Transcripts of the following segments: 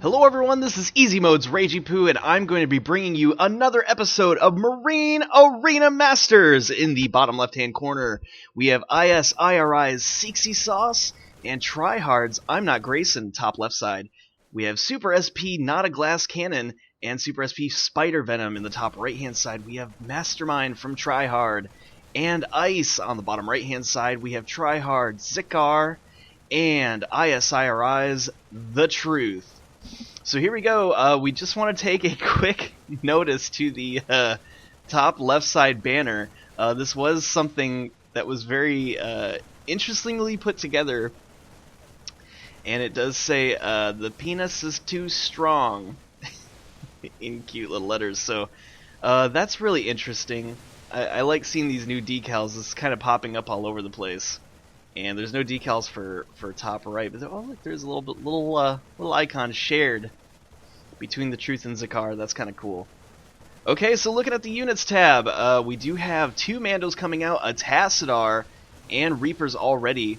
Hello everyone, this is Easy Mode's Ragey Poo, and I'm going to be bringing you another episode of Marine Arena Masters. In the bottom left-hand corner, we have IsIrI's SeexySauce and TryHrd's Imnotgrayson, top left side. We have SuprSP NotAGlassCannon and SuprSP Spidervenom in the top right-hand side. We have MasterMind from TryHrd and Ice on the bottom right-hand side. We have TryHrd, XikaR, and IsIrI's TheTruth. So here we go. We just want to take a quick notice to the top left side banner. This was something that was very interestingly put together, and it does say the penis is too strong in cute little letters. So that's really interesting. I like seeing these new decals. It's kind of popping up all over the place. And there's no decals for top right, but oh look, there's a little icon shared between TheTruth and XikaR. That's kind of cool. Okay, so looking at the units tab, we do have two Mandos coming out, a TryHrd and Reapers already.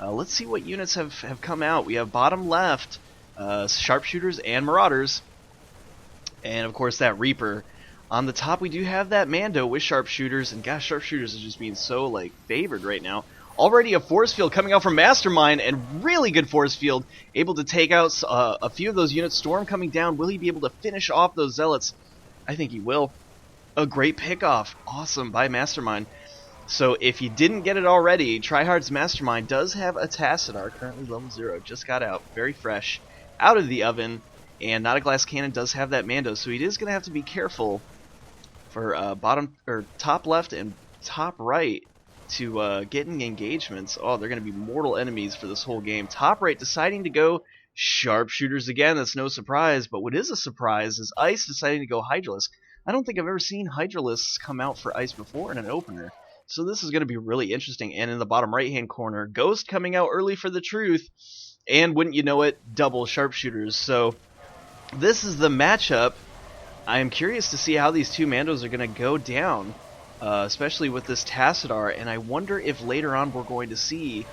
Let's see what units have come out. We have bottom left, Sharpshooters and Marauders, and of course that Reaper. On the top we do have that Mando with Sharpshooters, and gosh, Sharpshooters is just being so like favored right now. Already a force field coming out from MasterMind, and really good force field, able to take out a few of those units. Storm coming down, will he be able to finish off those Zealots? I think he will. A great pickoff, awesome by MasterMind. So if you didn't get it already, TryHrd's MasterMind does have a TryHrd, currently level 0, just got out, very fresh, out of the oven, and NotAGlassCannon does have that Mando, so he is going to have to be careful for top left and top right to getting engagements. Oh, they're going to be mortal enemies for this whole game. Top right deciding to go Sharpshooters again. That's no surprise, but what is a surprise is Ice deciding to go Hydralisk. I don't think I've ever seen Hydralisks come out for Ice before in an opener, so this is going to be really interesting. And in the bottom right hand corner, Ghost coming out early for TheTruth, and wouldn't you know it, double Sharpshooters. So this is the matchup. I am curious to see how these two Mandos are going to go down. Especially with this TryHrd, and I wonder if later on we're going to see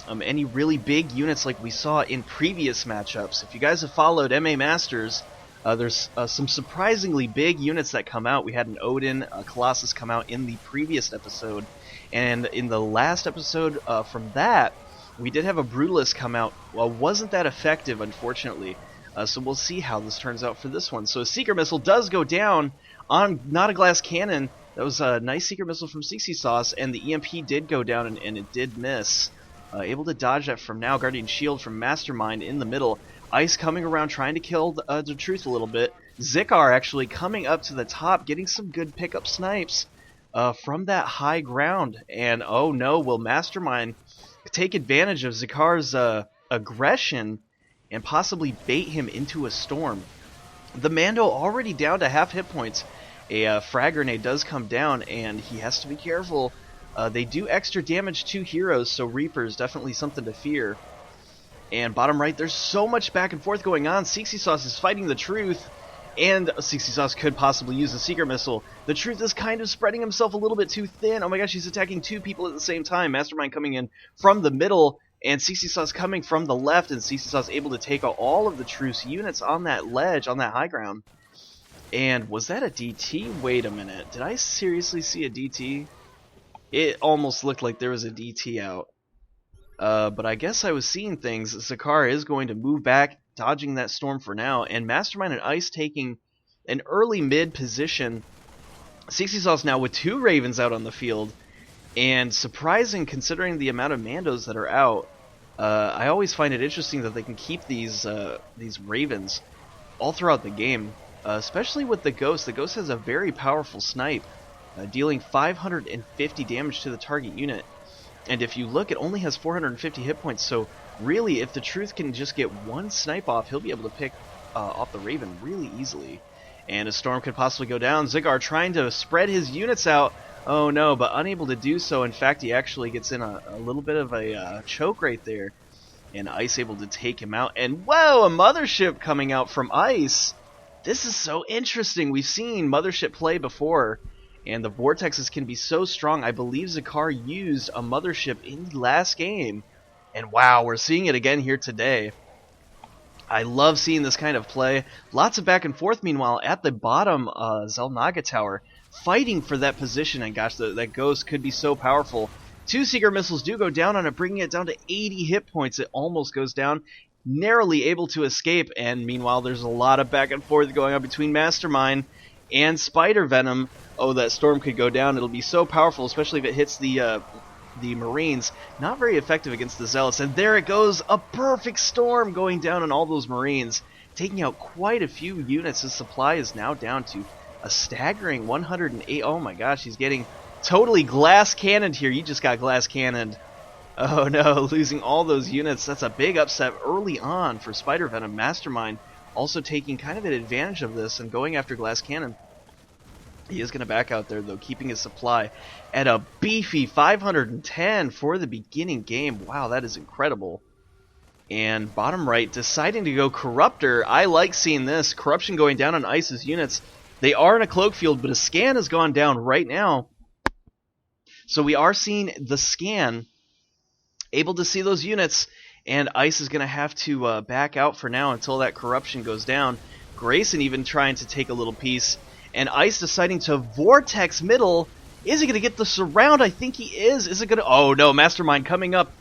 any really big units like we saw in previous matchups. If you guys have followed MA Masters, there's some surprisingly big units that come out. We had an Odin, a Colossus come out in the previous episode, and in the last episode from that, we did have a Brutalist come out. Well, wasn't that effective, unfortunately. So we'll see how this turns out for this one. So a Seeker Missile does go down on NotAGlassCannon. That was a nice Seeker Missile from SeexySauce, and the EMP did go down, and it did miss. Able to dodge that from now. Guardian Shield from MasterMind in the middle. Ice coming around, trying to kill TheTruth a little bit. XikaR actually coming up to the top, getting some good pickup snipes from that high ground. And oh no, will MasterMind take advantage of XikaR's aggression and possibly bait him into a storm? The Mando already down to half hit points. A frag grenade does come down, and he has to be careful. They do extra damage to heroes, so Reapers definitely something to fear. And bottom right, there's so much back and forth going on. SeexySauce is fighting TheTruth, and SeexySauce could possibly use a Seeker Missile. TheTruth is kind of spreading himself a little bit too thin. Oh my gosh, he's attacking two people at the same time. MasterMind coming in from the middle, and SeexySauce coming from the left, and SeexySauce able to take out all of TheTruth's units on that ledge, on that high ground. And was that a DT? Wait a minute. Did I seriously see a DT? It almost looked like there was a DT out. But I guess I was seeing things. XikaR is going to move back, dodging that storm for now. And MasterMind and Ice taking an early mid position. SeexySauce now with two Ravens out on the field. And surprising considering the amount of Mandos that are out. I always find it interesting that they can keep these Ravens all throughout the game. Especially with the Ghost. The Ghost has a very powerful snipe, dealing 550 damage to the target unit. And if you look, it only has 450 hit points, so really, if TheTruth can just get one snipe off, he'll be able to pick off the Raven really easily. And a Storm could possibly go down. XikaR trying to spread his units out. Oh no, but unable to do so. In fact, he actually gets in a little bit of a choke right there. And Ice able to take him out. And whoa, a Mothership coming out from Ice. This is so interesting. We've seen Mothership play before, and the vortexes can be so strong. I believe XikaR used a Mothership in the last game, and wow, we're seeing it again here today. I love seeing this kind of play. Lots of back and forth, meanwhile, at the bottom, Xel'Naga Tower, fighting for that position, and gosh, that Ghost could be so powerful. 2 Seeker missiles do go down on it, bringing it down to 80 hit points. It almost goes down, narrowly able to escape, and meanwhile, there's a lot of back and forth going on between MasterMind and Spidervenom. Oh, that storm could go down. It'll be so powerful, especially if it hits the Marines. Not very effective against the Zealots. And there it goes, a perfect storm going down on all those Marines, taking out quite a few units. His supply is now down to a staggering 108. Oh my gosh, he's getting totally glass cannoned here. You just got glass cannoned. Oh no, losing all those units. That's a big upset early on for Spidervenom. MasterMind also taking kind of an advantage of this and going after glass cannon. He is going to back out there, though, keeping his supply at a beefy 510 for the beginning game. Wow, that is incredible. And bottom right, deciding to go Corruptor. I like seeing this. Corruption going down on ISIS units. They are in a cloak field, but a scan has gone down right now. So we are seeing the scan, able to see those units, and ICE is going to have to back out for now until that Corruption goes down. Grayson even trying to take a little piece. And ICE deciding to Vortex middle. Is he going to get the surround? I think he is. Is it going to... Oh, no. MasterMind coming up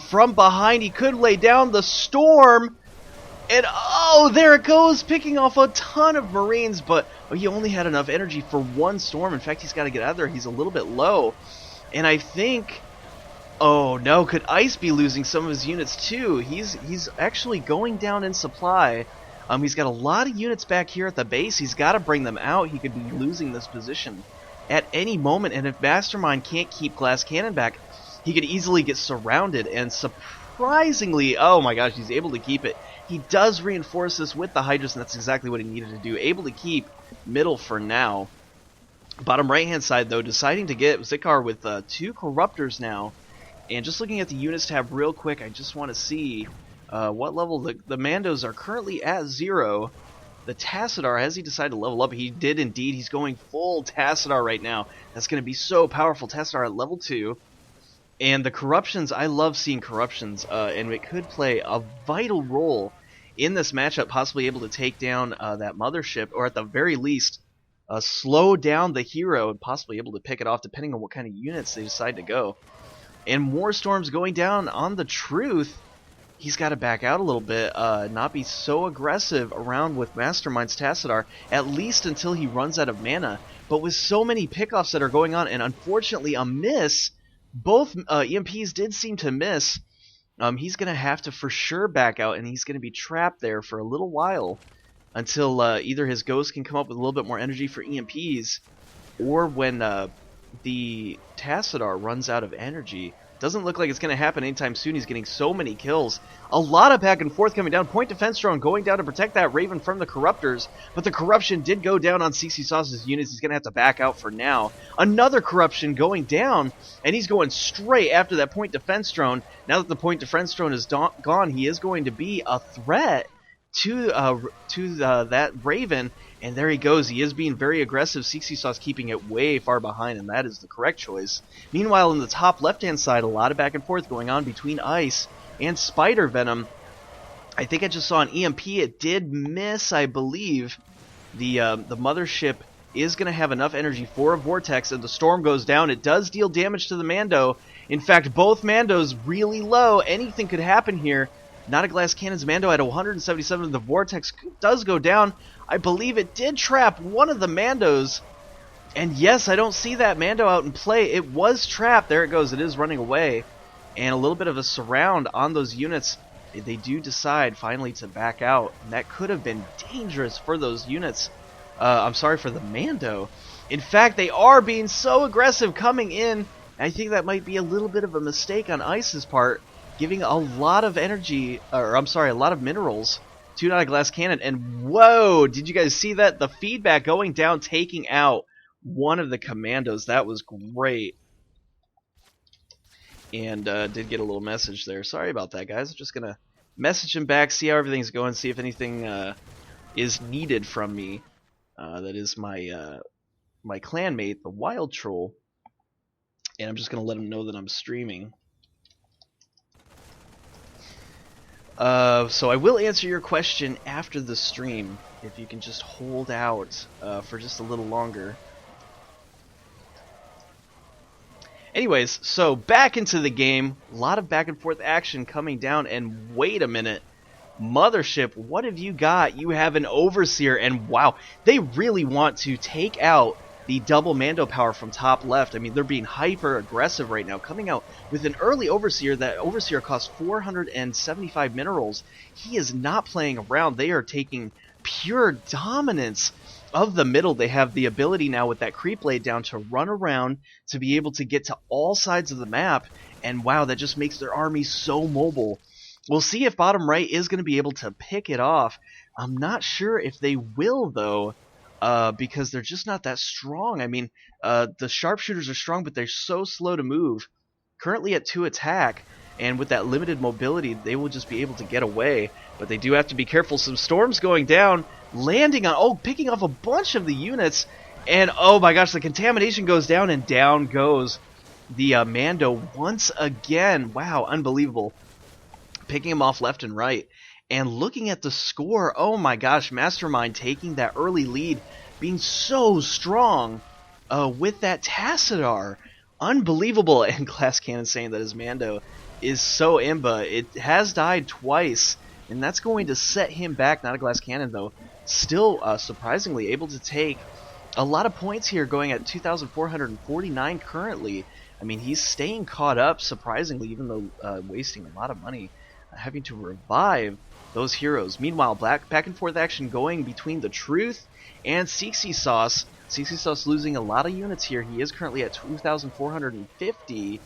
from behind. He could lay down the storm. And, oh, there it goes. Picking off a ton of Marines. But he only had enough energy for one storm. In fact, he's got to get out of there. He's a little bit low. And I think... Oh, no. Could ICE be losing some of his units, too? He's actually going down in supply. He's got a lot of units back here at the base. He's got to bring them out. He could be losing this position at any moment. And if MasterMind can't keep glass cannon back, he could easily get surrounded. And surprisingly, oh my gosh, he's able to keep it. He does reinforce this with the Hydras, and that's exactly what he needed to do. Able to keep middle for now. Bottom right-hand side, though, deciding to get XikaR with 2 Corruptors now. And just looking at the units tab real quick, I just want to see... what level the Mandos are currently at 0. The Tassadar, has he decided to level up? He did indeed. He's going full Tassadar right now. That's going to be so powerful. Tassadar at level 2. And the Corruptions, I love seeing Corruptions. And it could play a vital role in this matchup, possibly able to take down that Mothership, or at the very least, slow down the hero and possibly able to pick it off depending on what kind of units they decide to go. And more storms going down on the Truth. He's got to back out a little bit, not be so aggressive around with MasterMind's Tassadar, at least until he runs out of mana. But with so many pickoffs that are going on, and unfortunately a miss, both EMPs did seem to miss, he's going to have to for sure back out, and he's going to be trapped there for a little while until either his Ghost can come up with a little bit more energy for EMPs, or when the Tassadar runs out of energy. Doesn't look like it's going to happen anytime soon. He's getting so many kills. A lot of back and forth coming down. Point defense drone going down to protect that Raven from the Corruptors. But the Corruption did go down on SeexySauce's units. He's going to have to back out for now. Another Corruption going down. And he's going straight after that point defense drone. Now that the point defense drone is gone, he is going to be a threat to that Raven. And there he goes. He is being very aggressive. SeexySauce keeping it way far behind, and that is the correct choice. Meanwhile, in the top left-hand side, a lot of back and forth going on between ICE and Spidervenom. I think I just saw an EMP. It did miss, I believe. The Mothership is going to have enough energy for a Vortex, and the Storm goes down. It does deal damage to the Mando. In fact, both Mandos really low. Anything could happen here. NotAGlassCannon's Mando at 177. The Vortex does go down. I believe it did trap one of the Mandos. And yes, I don't see that Mando out in play. It was trapped. There it goes. It is running away. And a little bit of a surround on those units. They do decide finally to back out. And that could have been dangerous for those units. I'm sorry, for the Mando. In fact, they are being so aggressive coming in. I think that might be a little bit of a mistake on ICE's part, giving a lot of energy, or I'm sorry, a lot of minerals to NotAGlassCannon. And whoa, did you guys see that? The feedback going down, taking out one of the commandos. That was great. And did get a little message there. Sorry about that, guys. I'm just going to message him back, see how everything's going, see if anything is needed from me. That is my my clanmate, the Wild Troll. And I'm just going to let him know that I'm streaming. So I will answer your question after the stream, if you can just hold out for just a little longer. Anyways, so back into the game. A lot of back and forth action coming down, and wait a minute. Mothership, what have you got? You have an Overseer, and wow, they really want to take out the double Mando power from top left. I mean, they're being hyper aggressive right now, coming out with an early Overseer. That Overseer costs 475 minerals. He is not playing around. They are taking pure dominance of the middle. They have the ability now with that creep laid down to run around, to be able to get to all sides of the map, and wow, that just makes their army so mobile. We'll see if bottom right is going to be able to pick it off. I'm not sure if they will, though, because they're just not that strong. I mean, the sharpshooters are strong, but they're so slow to move. Currently at 2 attack, and with that limited mobility, they will just be able to get away. But they do have to be careful. Some storms going down, landing on, picking off a bunch of the units. And oh my gosh, the contamination goes down, and down goes the Mando once again. Wow, unbelievable. Picking him off left and right. And looking at the score, oh my gosh, MasterMind taking that early lead, being so strong with that Tassadar. Unbelievable. And NotAGlassCannon saying that his Mando is so imba. It has died twice, and that's going to set him back. NotAGlassCannon, though, still surprisingly able to take a lot of points here, going at 2,449 currently. I mean, he's staying caught up, surprisingly, even though wasting a lot of money, having to revive those heroes. Meanwhile, back and forth action going between TheTruth and SeexySauce. SeexySauce losing a lot of units here. He is currently at 2,450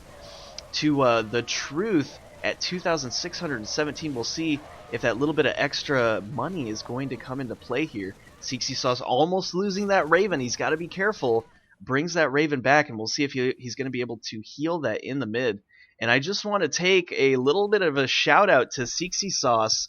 to TheTruth at 2,617. We'll see if that little bit of extra money is going to come into play here. SeexySauce almost losing that Raven. He's got to be careful. Brings that Raven back, and we'll see if he's going to be able to heal that in the mid. And I just want to take a little bit of a shout out to SeexySauce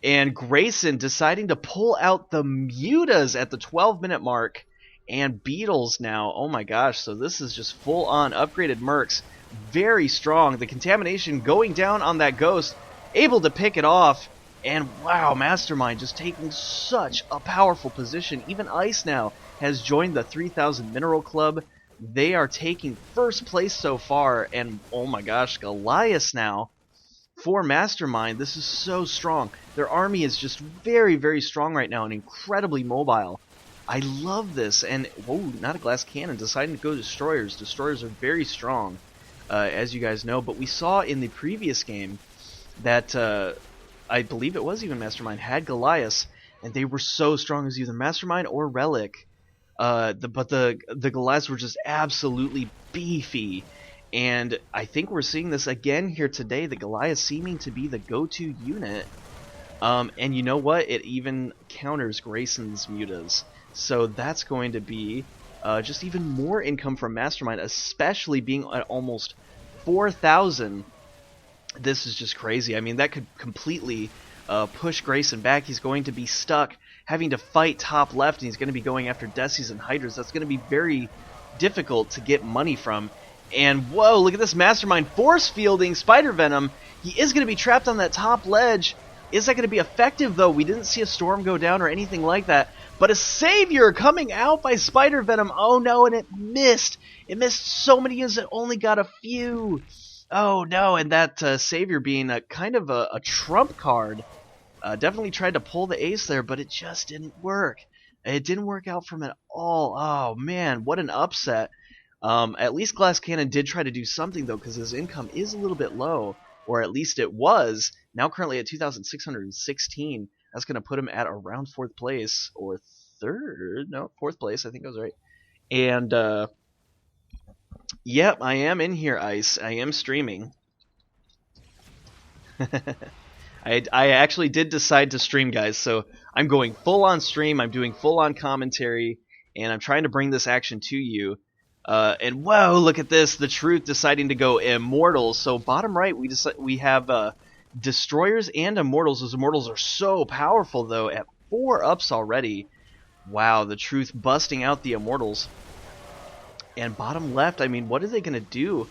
and Grayson deciding to pull out the Mutas at the 12-minute mark, and Beetles now. Oh my gosh, so this is just full-on upgraded mercs. Very strong. The contamination going down on that Ghost, able to pick it off. And wow, MasterMind just taking such a powerful position. Even Ice now has joined the 3,000 Mineral Club. They are taking first place so far, and oh my gosh, Goliath now for MasterMind. This is so strong. Their army is just very, very strong right now and incredibly mobile. I love this, and whoa, NotAGlassCannon deciding to go Destroyers. Destroyers are very strong, as you guys know, but we saw in the previous game that I believe it was even MasterMind had Goliath, and they were so strong as either MasterMind or Relic. But the Goliaths were just absolutely beefy, and I think we're seeing this again here today. The Goliath seeming to be the go-to unit, and you know what? It even counters Grayson's Mutas, so that's going to be just even more income from MasterMind, especially being at almost 4,000. This is just crazy. I mean, that could completely push Grayson back. He's going to be stuck having to fight top left, and he's going to be going after Desis and Hydras. That's going to be very difficult to get money from. And whoa, look at this MasterMind force fielding Spidervenom. He is going to be trapped on that top ledge. Is that going to be effective, though? We didn't see a storm go down or anything like that. But a Savior coming out by Spidervenom. Oh no, and it missed. It missed so many units, it only got a few. Oh no, and that Savior being a kind of a trump card. Definitely tried to pull the ace there, but it just didn't work. It didn't work out from it all. Oh man, what an upset. At least NotAGlassCannon did try to do something, though, because his income is a little bit low, or at least it was. Now currently at 2,616. That's going to put him at around 4th place, or 3rd? No, 4th place, I think I was right. And, yep, I am in here, Ice. I am streaming. I actually did decide to stream, guys, so I'm going full-on stream, I'm doing full-on commentary, and I'm trying to bring this action to you. And whoa, look at this, TheTruth deciding to go Immortals. So bottom right, we have Destroyers and Immortals. Those Immortals are so powerful, though, at 4 ups already. Wow, TheTruth busting out the Immortals. And bottom left, I mean, what are they going to do?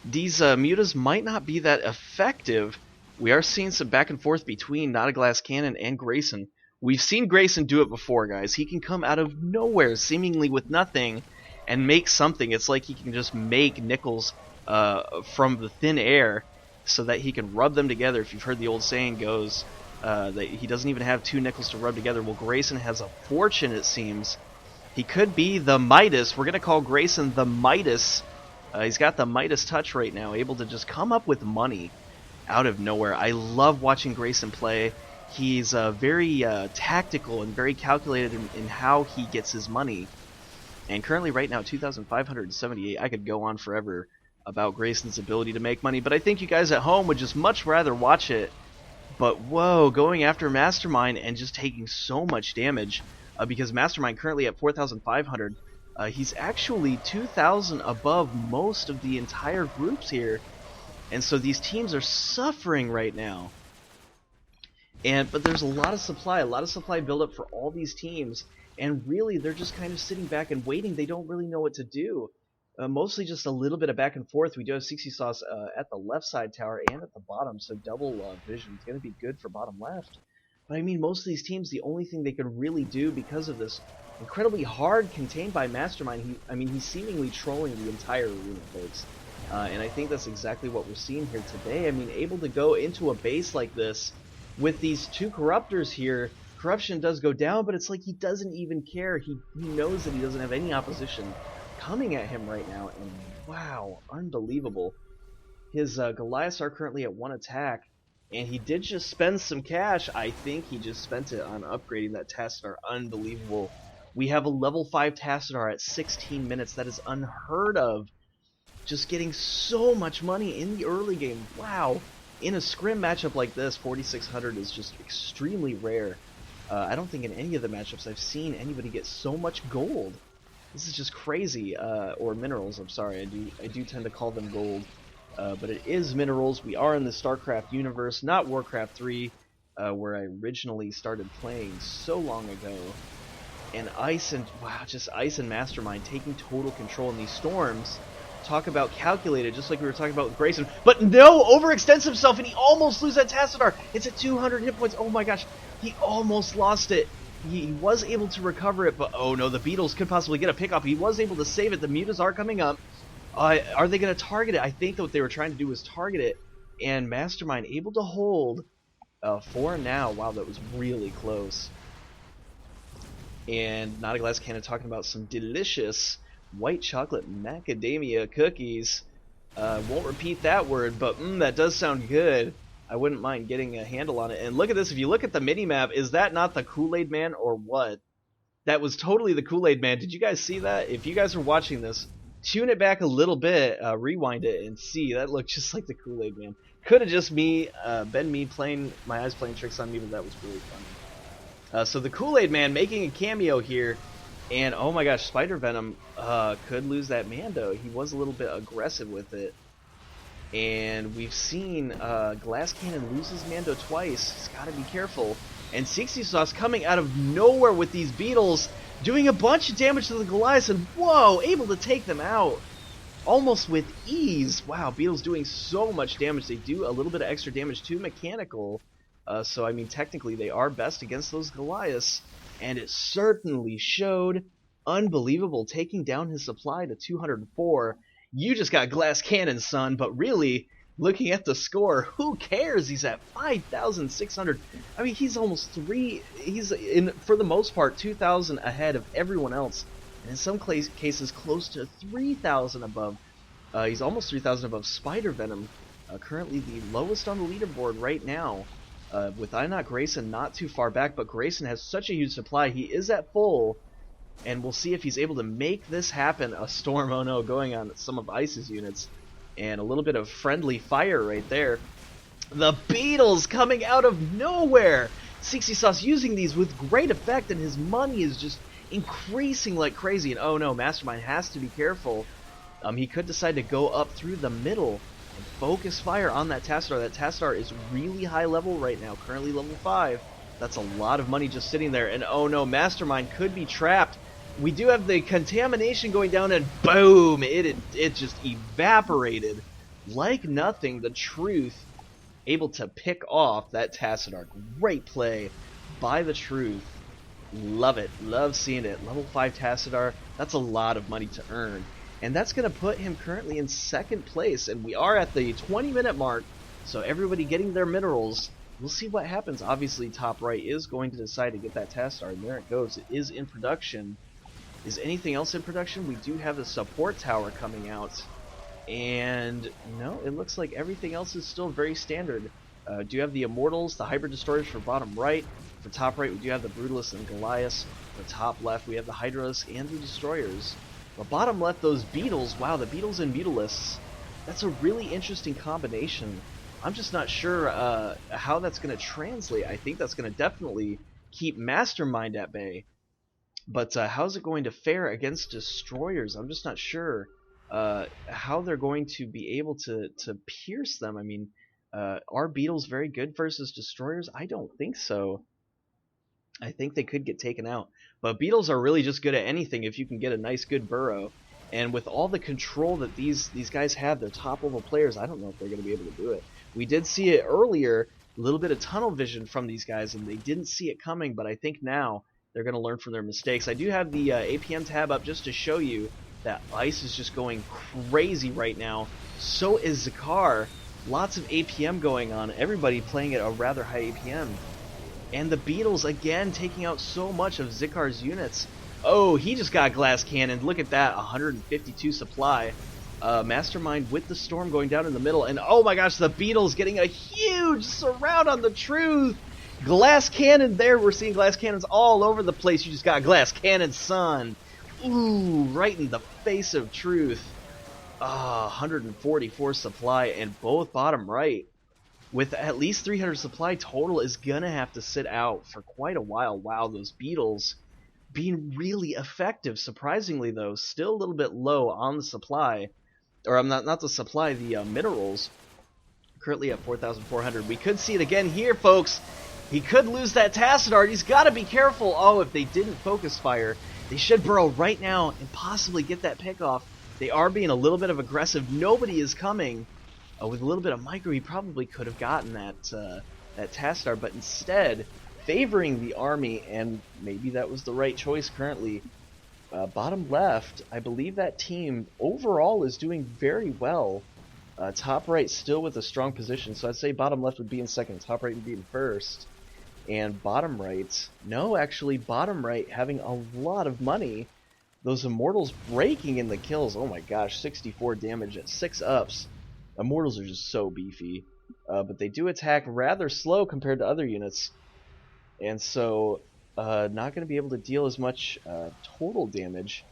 These Mutas might not be that effective. We are seeing some back and forth between NotAGlassCannon and Grayson. We've seen Grayson do it before, guys. He can come out of nowhere, seemingly with nothing, and make something. It's like he can just make nickels from the thin air so that he can rub them together. If you've heard the old saying goes that he doesn't even have two nickels to rub together. Well, Grayson has a fortune, it seems. He could be the Midas. We're going to call Grayson the Midas. He's got the Midas touch right now, able to just come up with money out of nowhere. I love watching Grayson play. He's very tactical and very calculated in how he gets his money. And currently right now, 2,578. I could go on forever about Grayson's ability to make money, but I think you guys at home would just much rather watch it. But whoa, going after MasterMind and just taking so much damage, because MasterMind currently at 4,500. He's actually 2,000 above most of the entire groups here. And so these teams are suffering right now. But there's a lot of supply buildup for all these teams. And really, they're just kind of sitting back and waiting. They don't really know what to do. Mostly just a little bit of back and forth. We do have SeexySauce at the left side tower and at the bottom, so double vision. It's going to be good for bottom left. But I mean, most of these teams, the only thing they could really do because of this incredibly hard contained by MasterMind, he's seemingly trolling the entire arena, folks. And I think that's exactly what we're seeing here today. I mean, able to go into a base like this with these two corruptors here, corruption does go down, but it's like he doesn't even care. He knows that he doesn't have any opposition coming at him right now, and wow, unbelievable. His Goliaths are currently at 1 attack, and he did just spend some cash. I think he just spent it on upgrading that Tassadar. Unbelievable. We have a level 5 Tassadar at 16 minutes. That is unheard of. Just getting so much money in the early game. Wow. In a scrim matchup like this, 4,600 is just extremely rare. I don't think in any of the matchups I've seen anybody get so much gold. This is just crazy. Or minerals, I'm sorry. I do tend to call them gold. But it is minerals. We are in the StarCraft universe, not Warcraft 3, where I originally started playing so long ago. And Ice and MasterMind taking total control in these storms. Talk about calculated, just like we were talking about with Grayson. But no, overextends himself, and he almost loses that Tassadar. It's at 200 hit points. Oh my gosh, he almost lost it. He was able to recover it, but oh no, the Beetles could possibly get a pick off. He was able to save it. The mutas are coming up. Are they going to target it? I think that what they were trying to do was target it, and MasterMind able to hold for now. Wow, that was really close. And NotAGlassCannon talking about some delicious white chocolate macadamia cookies. Won't repeat that word, but that does sound good. I wouldn't mind getting a handle on it. And look at this. If you look at the mini-map, is that not the Kool-Aid Man or what? That was totally the Kool-Aid Man. Did you guys see that? If you guys are watching this, tune it back a little bit, rewind it, and see. That looked just like the Kool-Aid Man. Could have just been me playing, my eyes playing tricks on me, but that was really funny. So the Kool-Aid Man making a cameo here. And oh my gosh, Spidervenom could lose that Mando. He was a little bit aggressive with it. And we've seen GlassCannon lose his Mando twice. He's got to be careful. And SeexySauce coming out of nowhere with these Beetles, doing a bunch of damage to the Goliaths, and whoa, able to take them out almost with ease. Wow, Beetles doing so much damage. They do a little bit of extra damage to Mechanical. So, I mean, technically they are best against those Goliaths. And it certainly showed. Unbelievable, taking down his supply to 204. You just got GlassCannon, son, but really, looking at the score, who cares? He's at 5,600. I mean, he's almost for the most part, 2,000 ahead of everyone else. And in some cases, close to 3,000 above. He's almost 3,000 above Spidervenom, currently the lowest on the leaderboard right now. With Imnotgrayson not too far back, but Grayson has such a huge supply. He is at full, and we'll see if he's able to make this happen. A storm, oh no, going on some of Ice's units, and a little bit of friendly fire right there. The Beetles coming out of nowhere. SeexySauce using these with great effect, and his money is just increasing like crazy. And oh no, MasterMind has to be careful. He could decide to go up through the middle and focus fire on that Tassadar. That Tassadar is really high level right now, currently level 5. That's a lot of money just sitting there. And oh no, MasterMind could be trapped. We do have the contamination going down, and boom, it just evaporated like nothing. The Truth able to pick off that TryHrd. Great play by TheTruth. Love it. Love seeing it. Level 5 TryHrd. That's a lot of money to earn. And that's going to put him currently in 2nd place. And we are at the 20-minute mark. So everybody getting their minerals. We'll see what happens. Obviously, top right is going to decide to get that TryHrd. And there it goes. It is in production. Is anything else in production? We do have the support tower coming out. And no, it looks like everything else is still very standard. Do you have the Immortals, the Hybrid Destroyers for bottom right. For top right, we do have the Brutalists and Goliaths. For top left, we have the Hydralisks and the Destroyers. But bottom left, those Beetles, wow, the Beetles and Beetleists, that's a really interesting combination. I'm just not sure how that's going to translate. I think that's going to definitely keep MasterMind at bay. But how's it going to fare against Destroyers? I'm just not sure how they're going to be able to pierce them. I mean, are Beetles very good versus Destroyers? I don't think so. I think they could get taken out. But Beetles are really just good at anything if you can get a nice good burrow. And with all the control that these guys have, they're top level players, I don't know if they're going to be able to do it. We did see it earlier, a little bit of tunnel vision from these guys, and they didn't see it coming, but I think now they're going to learn from their mistakes. I do have the APM tab up just to show you that Ice is just going crazy right now. So is XikaR. Lots of APM going on. Everybody playing at a rather high APM. And the Beetles, again, taking out so much of XikaR's units. Oh, he just got glass cannon. Look at that, 152 supply. MasterMind with the Storm going down in the middle. And oh my gosh, the Beetles getting a huge surround on TheTruth. Glass cannon there. We're seeing glass cannons all over the place. You just got glass cannon, son. Ooh, right in the face of Truth. 144 supply, and both bottom right with at least 300 supply total is gonna have to sit out for quite a while. Wow, those Beetles being really effective. Surprisingly though, still a little bit low on the supply, or I'm not the supply, the minerals. Currently at 4,400. We could see it again here, folks. He could lose that TryHrd. He's got to be careful. Oh, if they didn't focus fire, they should burrow right now and possibly get that pick off. They are being a little bit of aggressive. Nobody is coming. With a little bit of micro, he probably could have gotten that TryHrd, but instead, favoring the army, and maybe that was the right choice currently. Bottom left, I believe that team overall is doing very well. Top right still with a strong position, so I'd say bottom left would be in second, top right would be in first. And bottom right, no, actually bottom right having a lot of money. Those Immortals breaking in the kills. Oh my gosh, 64 damage at 6 ups. Immortals are just so beefy. But they do attack rather slow compared to other units. And so, not going to be able to deal as much total damage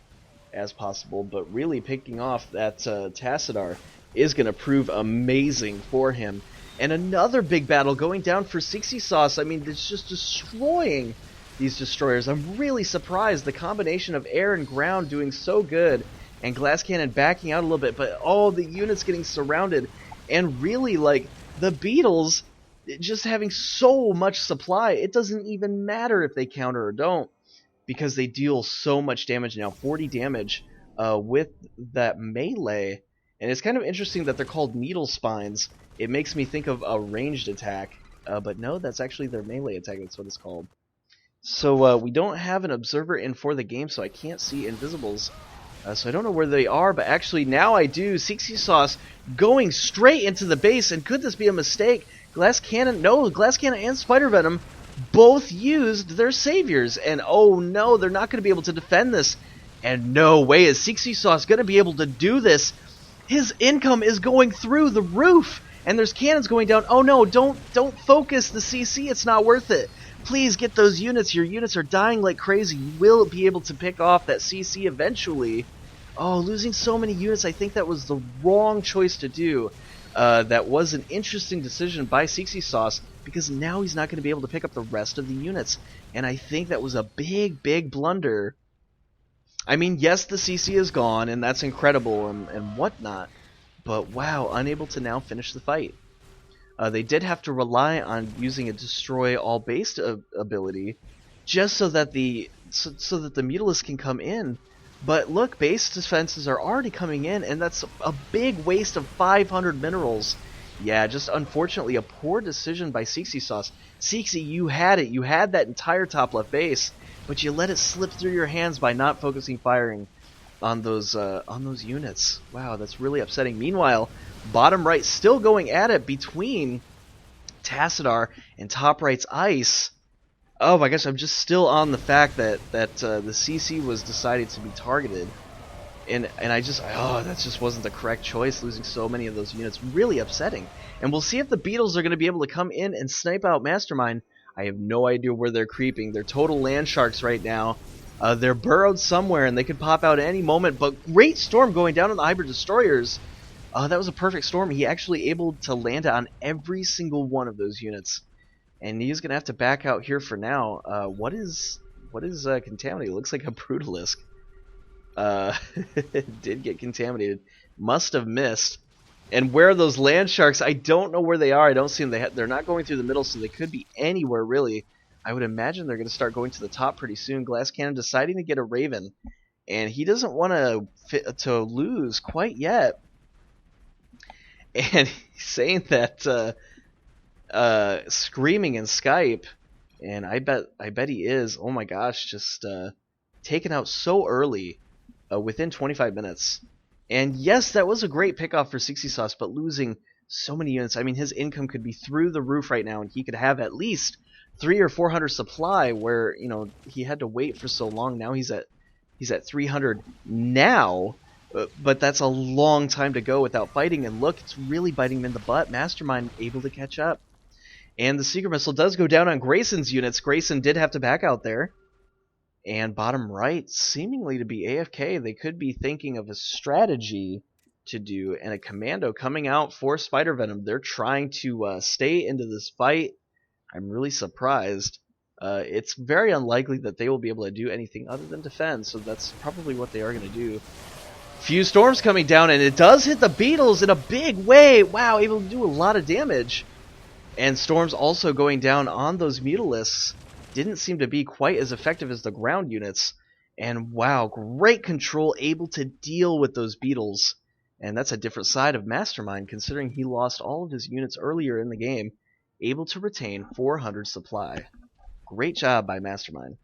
as possible. But really picking off that TryHrd is going to prove amazing for him. And another big battle going down for SeexySauce. I mean, it's just destroying these destroyers. I'm really surprised. The combination of air and ground doing so good, and glass cannon backing out a little bit, but all the units getting surrounded, and really, like, the Beetles just having so much supply, it doesn't even matter if they counter or don't, because they deal so much damage now. 40 damage with that melee. And it's kind of interesting that they're called needle spines. It makes me think of a ranged attack, but no, that's actually their melee attack. That's what it's called. So we don't have an observer in for the game, so I can't see invisibles. So I don't know where they are, but actually now I do. SeexySauce going straight into the base, and could this be a mistake? Glass Cannon, no, Glass Cannon and Spidervenom both used their saviors, and oh no, they're not going to be able to defend this. And no way is SeexySauce going to be able to do this. His income is going through the roof, and there's cannons going down. Oh no, don't focus the CC, it's not worth it. Please get those units. Your units are dying like crazy. You will be able to pick off that CC eventually. Oh, losing so many units, I think that was the wrong choice to do. That was an interesting decision by SeexySauce, because now he's not going to be able to pick up the rest of the units. And I think that was a big, big blunder. I mean, yes, the CC is gone, and that's incredible and whatnot. But wow, unable to now finish the fight. They did have to rely on using a destroy all based ability, just so that the Mutalisk can come in. But look, base defenses are already coming in, and that's a big waste of 500 minerals. Yeah, just unfortunately a poor decision by SeexySauce. Seeksy, you had it. You had that entire top left base, but you let it slip through your hands by not focusing firing on those units. Wow, that's really upsetting. Meanwhile, bottom right still going at it between TryHrd and top right's Ice. Oh my gosh, I'm just still on the fact that the CC was decided to be targeted. And that just wasn't the correct choice, losing so many of those units. Really upsetting. And we'll see if the Beetles are going to be able to come in and snipe out MasterMind. I have no idea where they're creeping. They're total land sharks right now. They're burrowed somewhere, and they could pop out at any moment. But great storm going down on the Hybrid Destroyers. That was a perfect storm. He actually able to land on every single one of those units. And he's going to have to back out here for now. What is contaminated? It looks like a Brutalisk. Did get contaminated. Must have missed. And where are those land sharks? I don't know where they are. I don't see them. They're not going through the middle, so they could be anywhere, really. I would imagine they're going to start going to the top pretty soon. GlassCannon deciding to get a Raven. And he doesn't want to lose quite yet. And he's saying that screaming in Skype. And I bet he is. Oh my gosh, just taken out so early. Within 25 minutes. And yes, that was a great pickoff for SeexySauce, but losing so many units. I mean, his income could be through the roof right now, and he could have at least 300 or 400 supply where, you know, he had to wait for so long. Now he's at 300 now, but that's a long time to go without fighting. And look, it's really biting him in the butt. MasterMind able to catch up. And the Secret Missile does go down on Grayson's units. Grayson did have to back out there. And bottom right, seemingly to be AFK. They could be thinking of a strategy to do, and a commando coming out for Spidervenom. They're trying to stay into this fight. I'm really surprised. It's very unlikely that they will be able to do anything other than defend, so that's probably what they are going to do. Few storms coming down, and it does hit the Beetles in a big way. Wow, able to do a lot of damage. And storms also going down on those Mutalisks. Didn't seem to be quite as effective as the ground units. And wow, great control, able to deal with those Beetles. And that's a different side of MasterMind, considering he lost all of his units earlier in the game. Able to retain 400 supply. Great job by MasterMind.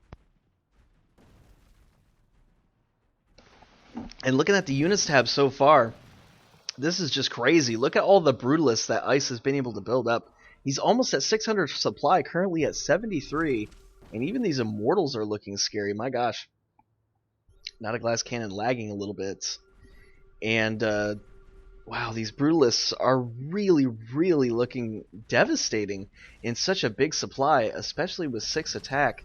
And looking at the units tab so far, this is just crazy. Look at all the Brutalists that Ice has been able to build up. He's almost at 600 supply, currently at 73. And even these Immortals are looking scary. My gosh. NotAGlassCannon lagging a little bit. And, wow, these Brutalists are really, really looking devastating in such a big supply, especially with 6 attack.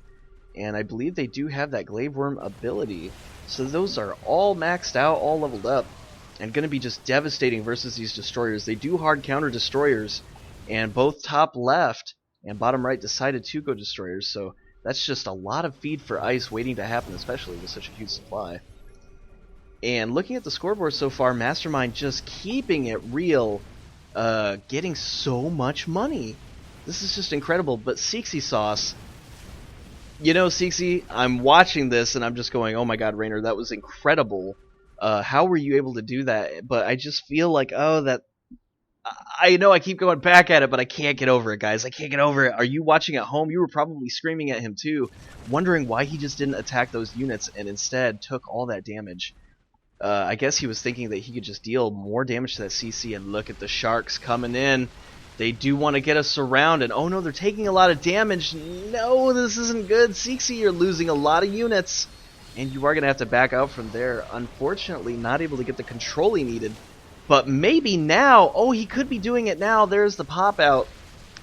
And I believe they do have that Glaveworm ability. So those are all maxed out, all leveled up, and going to be just devastating versus these Destroyers. They do hard counter Destroyers, and both top left and bottom right decided to go Destroyers. So that's just a lot of feed for Ice waiting to happen, especially with such a huge supply. And looking at the scoreboard so far, MasterMind just keeping it real, getting so much money. This is just incredible. But SeexySauce, you know, Seeksy, I'm watching this and I'm just going, oh my god, Rainer, that was incredible. How were you able to do that? But I just feel like, I know I keep going back at it, but I can't get over it, guys. I can't get over it. Are you watching at home? You were probably screaming at him too, wondering why he just didn't attack those units and instead took all that damage. I guess he was thinking that he could just deal more damage to that CC, and look at the Sharks coming in. They do want to get us around, and oh no, they're taking a lot of damage. No, this isn't good. Seeksy, you're losing a lot of units, and you are going to have to back out from there. Unfortunately, not able to get the control he needed. But maybe now, oh, he could be doing it now. There's the pop out.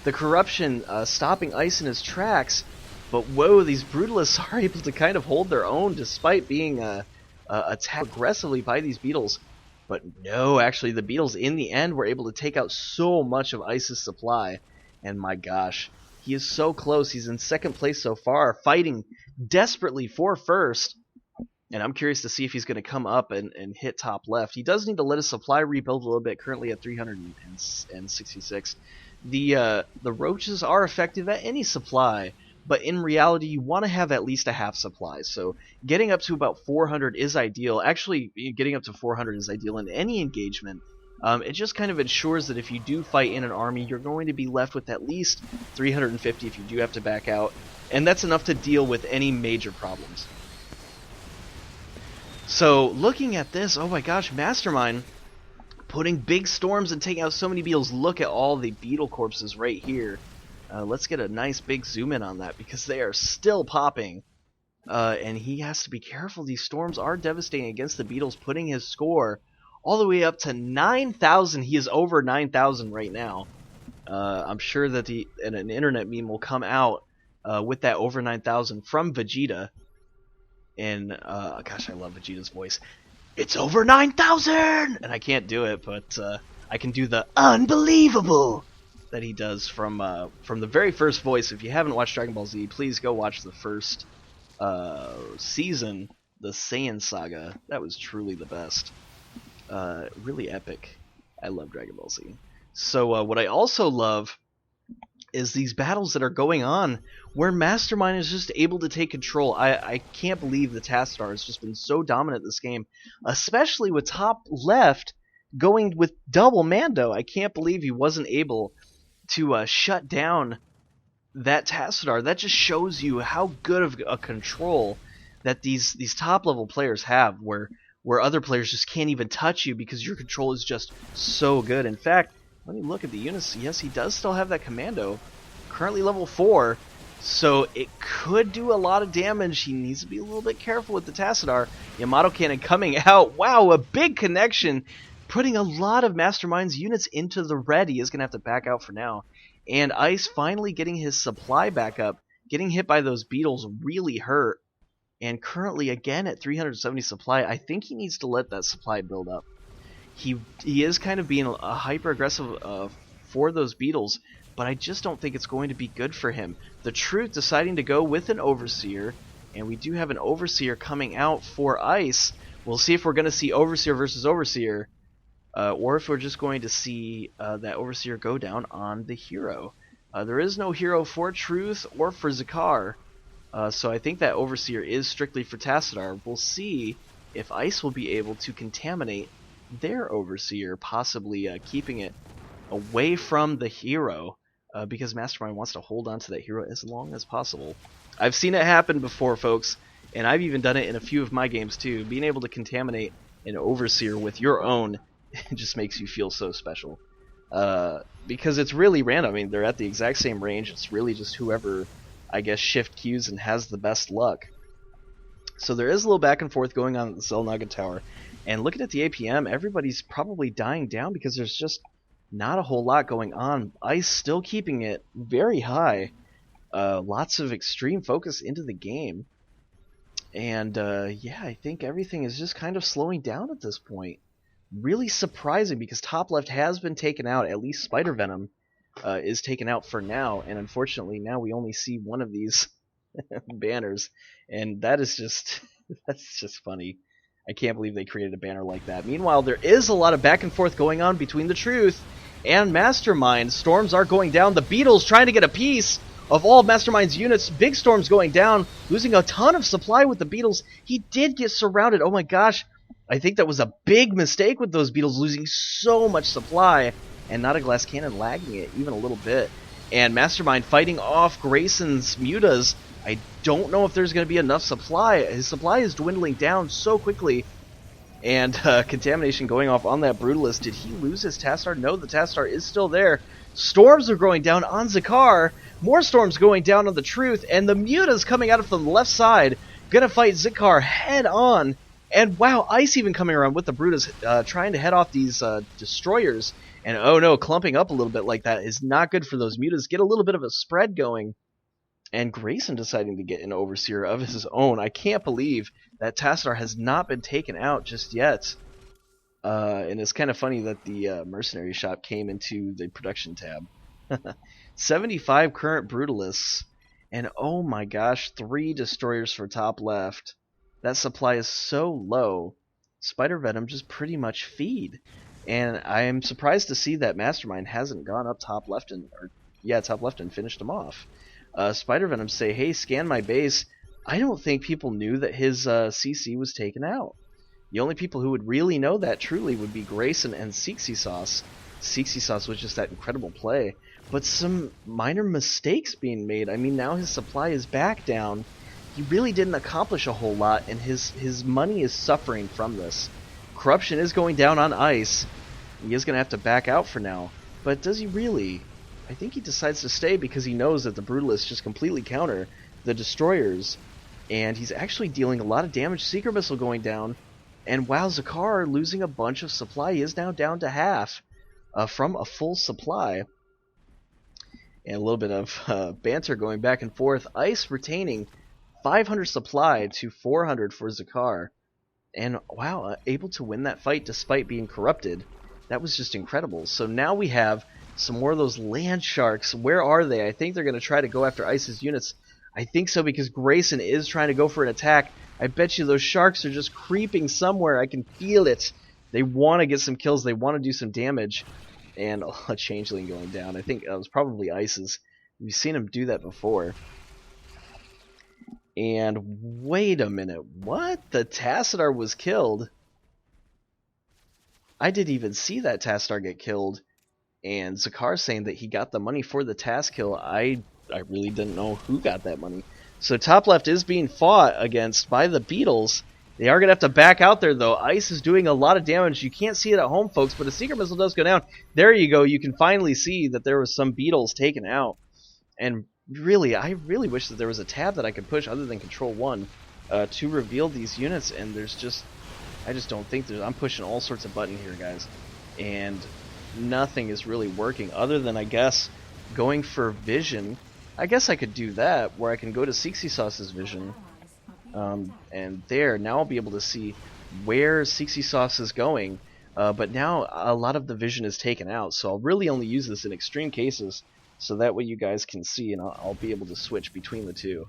The corruption stopping Ice in his tracks. But whoa, these Brutalists are able to kind of hold their own despite being attacked aggressively by these Beetles. But no, actually, the Beetles in the end were able to take out so much of Ice's supply. And my gosh, he is so close. He's in second place so far, fighting desperately for first. And I'm curious to see if he's going to come up and hit top left. He does need to let his supply rebuild a little bit, currently at 366. The roaches are effective at any supply, but in reality you want to have at least a half supply. So getting up to about 400 is ideal. Actually, getting up to 400 is ideal in any engagement. It just kind of ensures that if you do fight in an army, you're going to be left with at least 350 if you do have to back out, and that's enough to deal with any major problems. So, looking at this, oh my gosh, MasterMind putting big storms and taking out so many beetles. Look at all the beetle corpses right here. Let's get a nice big zoom in on that because they are still popping. And he has to be careful. These storms are devastating against the beetles, putting his score all the way up to 9,000. He is over 9,000 right now. I'm sure that an internet meme will come out with that over 9,000 from Vegeta. And gosh, I love Vegeta's voice. It's over 9,000! And I can't do it, but I can do the unbelievable that he does from the very first voice. If you haven't watched Dragon Ball Z, please go watch the first season, the Saiyan Saga. That was truly the best. Really epic. I love Dragon Ball Z. So what I also love is these battles that are going on where MasterMind is just able to take control. I can't believe the TryHrd has just been so dominant this game, especially with top left going with double Mando. I can't believe he wasn't able to shut down that TryHrd. That just shows you how good of a control that these top level players have, where other players just can't even touch you because your control is just so good. In fact, let me look at the units. Yes, he does still have that commando, currently level 4, so it could do a lot of damage. He needs to be a little bit careful with the TryHrd. Yamato Cannon coming out. Wow, a big connection, putting a lot of MasterMind's units into the red. He is going to have to back out for now. And Ice finally getting his supply back up. Getting hit by those beetles really hurt. And currently, again, at 370 supply, I think he needs to let that supply build up. He is kind of being a hyper-aggressive for those beetles, but I just don't think it's going to be good for him. TheTruth deciding to go with an Overseer, and we do have an Overseer coming out for Ice. We'll see if we're going to see Overseer versus Overseer, or if we're just going to see that Overseer go down on the hero. There is no hero for Truth or for XikaR, so I think that Overseer is strictly for TryHrd. We'll see if Ice will be able to contaminate their Overseer, possibly keeping it away from the hero, because MasterMind wants to hold on to that hero as long as possible. I've seen it happen before, folks, and I've even done it in a few of my games too. Being able to contaminate an Overseer with your own just makes you feel so special, because it's really random. I mean, they're at the exact same range. It's really just whoever, I guess, shift queues and has the best luck. So there is a little back and forth going on at the Cell Nugget Tower. And looking at the APM, everybody's probably dying down because there's just not a whole lot going on. Ice still keeping it very high. Lots of extreme focus into the game. And yeah, I think everything is just kind of slowing down at this point. Really surprising because top left has been taken out. At least Spidervenom is taken out for now. And unfortunately, now we only see one of these banners. And that is just, that's just funny. I can't believe they created a banner like that. Meanwhile, there is a lot of back and forth going on between TheTruth and MasterMind. Storms are going down. The beetles trying to get a piece of all of MasterMind's units. Big storms going down, losing a ton of supply with the beetles. He did get surrounded. Oh my gosh. I think that was a big mistake with those beetles, losing so much supply. And NotAGlassCannon lagging it even a little bit. And MasterMind fighting off Grayson's mutas. I don't know if there's going to be enough supply. His supply is dwindling down so quickly. And contamination going off on that Brutalist. Did he lose his TryHrd? No, the TryHrd is still there. Storms are going down on XikaR. More storms going down on TheTruth. And the mutas coming out from the left side. Going to fight XikaR head on. And wow, Ice even coming around with the Brutus, trying to head off these destroyers. And oh no, clumping up a little bit like that is not good for those mutas. Get a little bit of a spread going. And Grayson deciding to get an Overseer of his own. I can't believe that TryHrd has not been taken out just yet. And it's kind of funny that the Mercenary Shop came into the production tab. 75 current Brutalists. And oh my gosh, 3 Destroyers for top left. That supply is so low. Spidervenom just pretty much feed. And I am surprised to see that MasterMind hasn't gone up top left and finished him off. Spidervenom say, hey, scan my base. I don't think people knew that his CC was taken out. The only people who would really know that truly would be Grayson and SeexySauce. SeexySauce was just that incredible play. But some minor mistakes being made. I mean, now his supply is back down. He really didn't accomplish a whole lot, and his money is suffering from this. Corruption is going down on ice. He is going to have to back out for now. But does he really? I think he decides to stay because he knows that the Brutalists just completely counter the Destroyers. And he's actually dealing a lot of damage. Seeker Missile going down. And wow, XikaR losing a bunch of supply. He is now down to half from a full supply. And a little bit of banter going back and forth. Ice retaining 500 supply to 400 for XikaR. And wow, able to win that fight despite being corrupted. That was just incredible. So now we have some more of those land sharks. Where are they? I think they're going to try to go after Ice's units. I think so because Grayson is trying to go for an attack. I bet you those sharks are just creeping somewhere. I can feel it. They want to get some kills. They want to do some damage. And a changeling going down. I think that was probably Ice's. We've seen him do that before. And wait a minute. What? The TryHrd was killed? I didn't even see that TryHrd get killed. And XikaR saying that he got the money for the task kill. I really didn't know who got that money. So top left is being fought against by the Beetles. They are going to have to back out there, though. Ice is doing a lot of damage. You can't see it at home, folks, but a Seeker Missile does go down. There you go. You can finally see that there was some Beetles taken out. And really, I really wish that there was a tab that I could push other than Control 1 to reveal these units. And there's just, I just don't think there's, I'm pushing all sorts of buttons here, guys. And nothing is really working other than, I guess, going for vision. I guess I could do that, where I can go to SeexySauce's vision. And there, now I'll be able to see where SeexySauce is going. But now a lot of the vision is taken out, so I'll really only use this in extreme cases, so that way you guys can see, and I'll be able to switch between the two.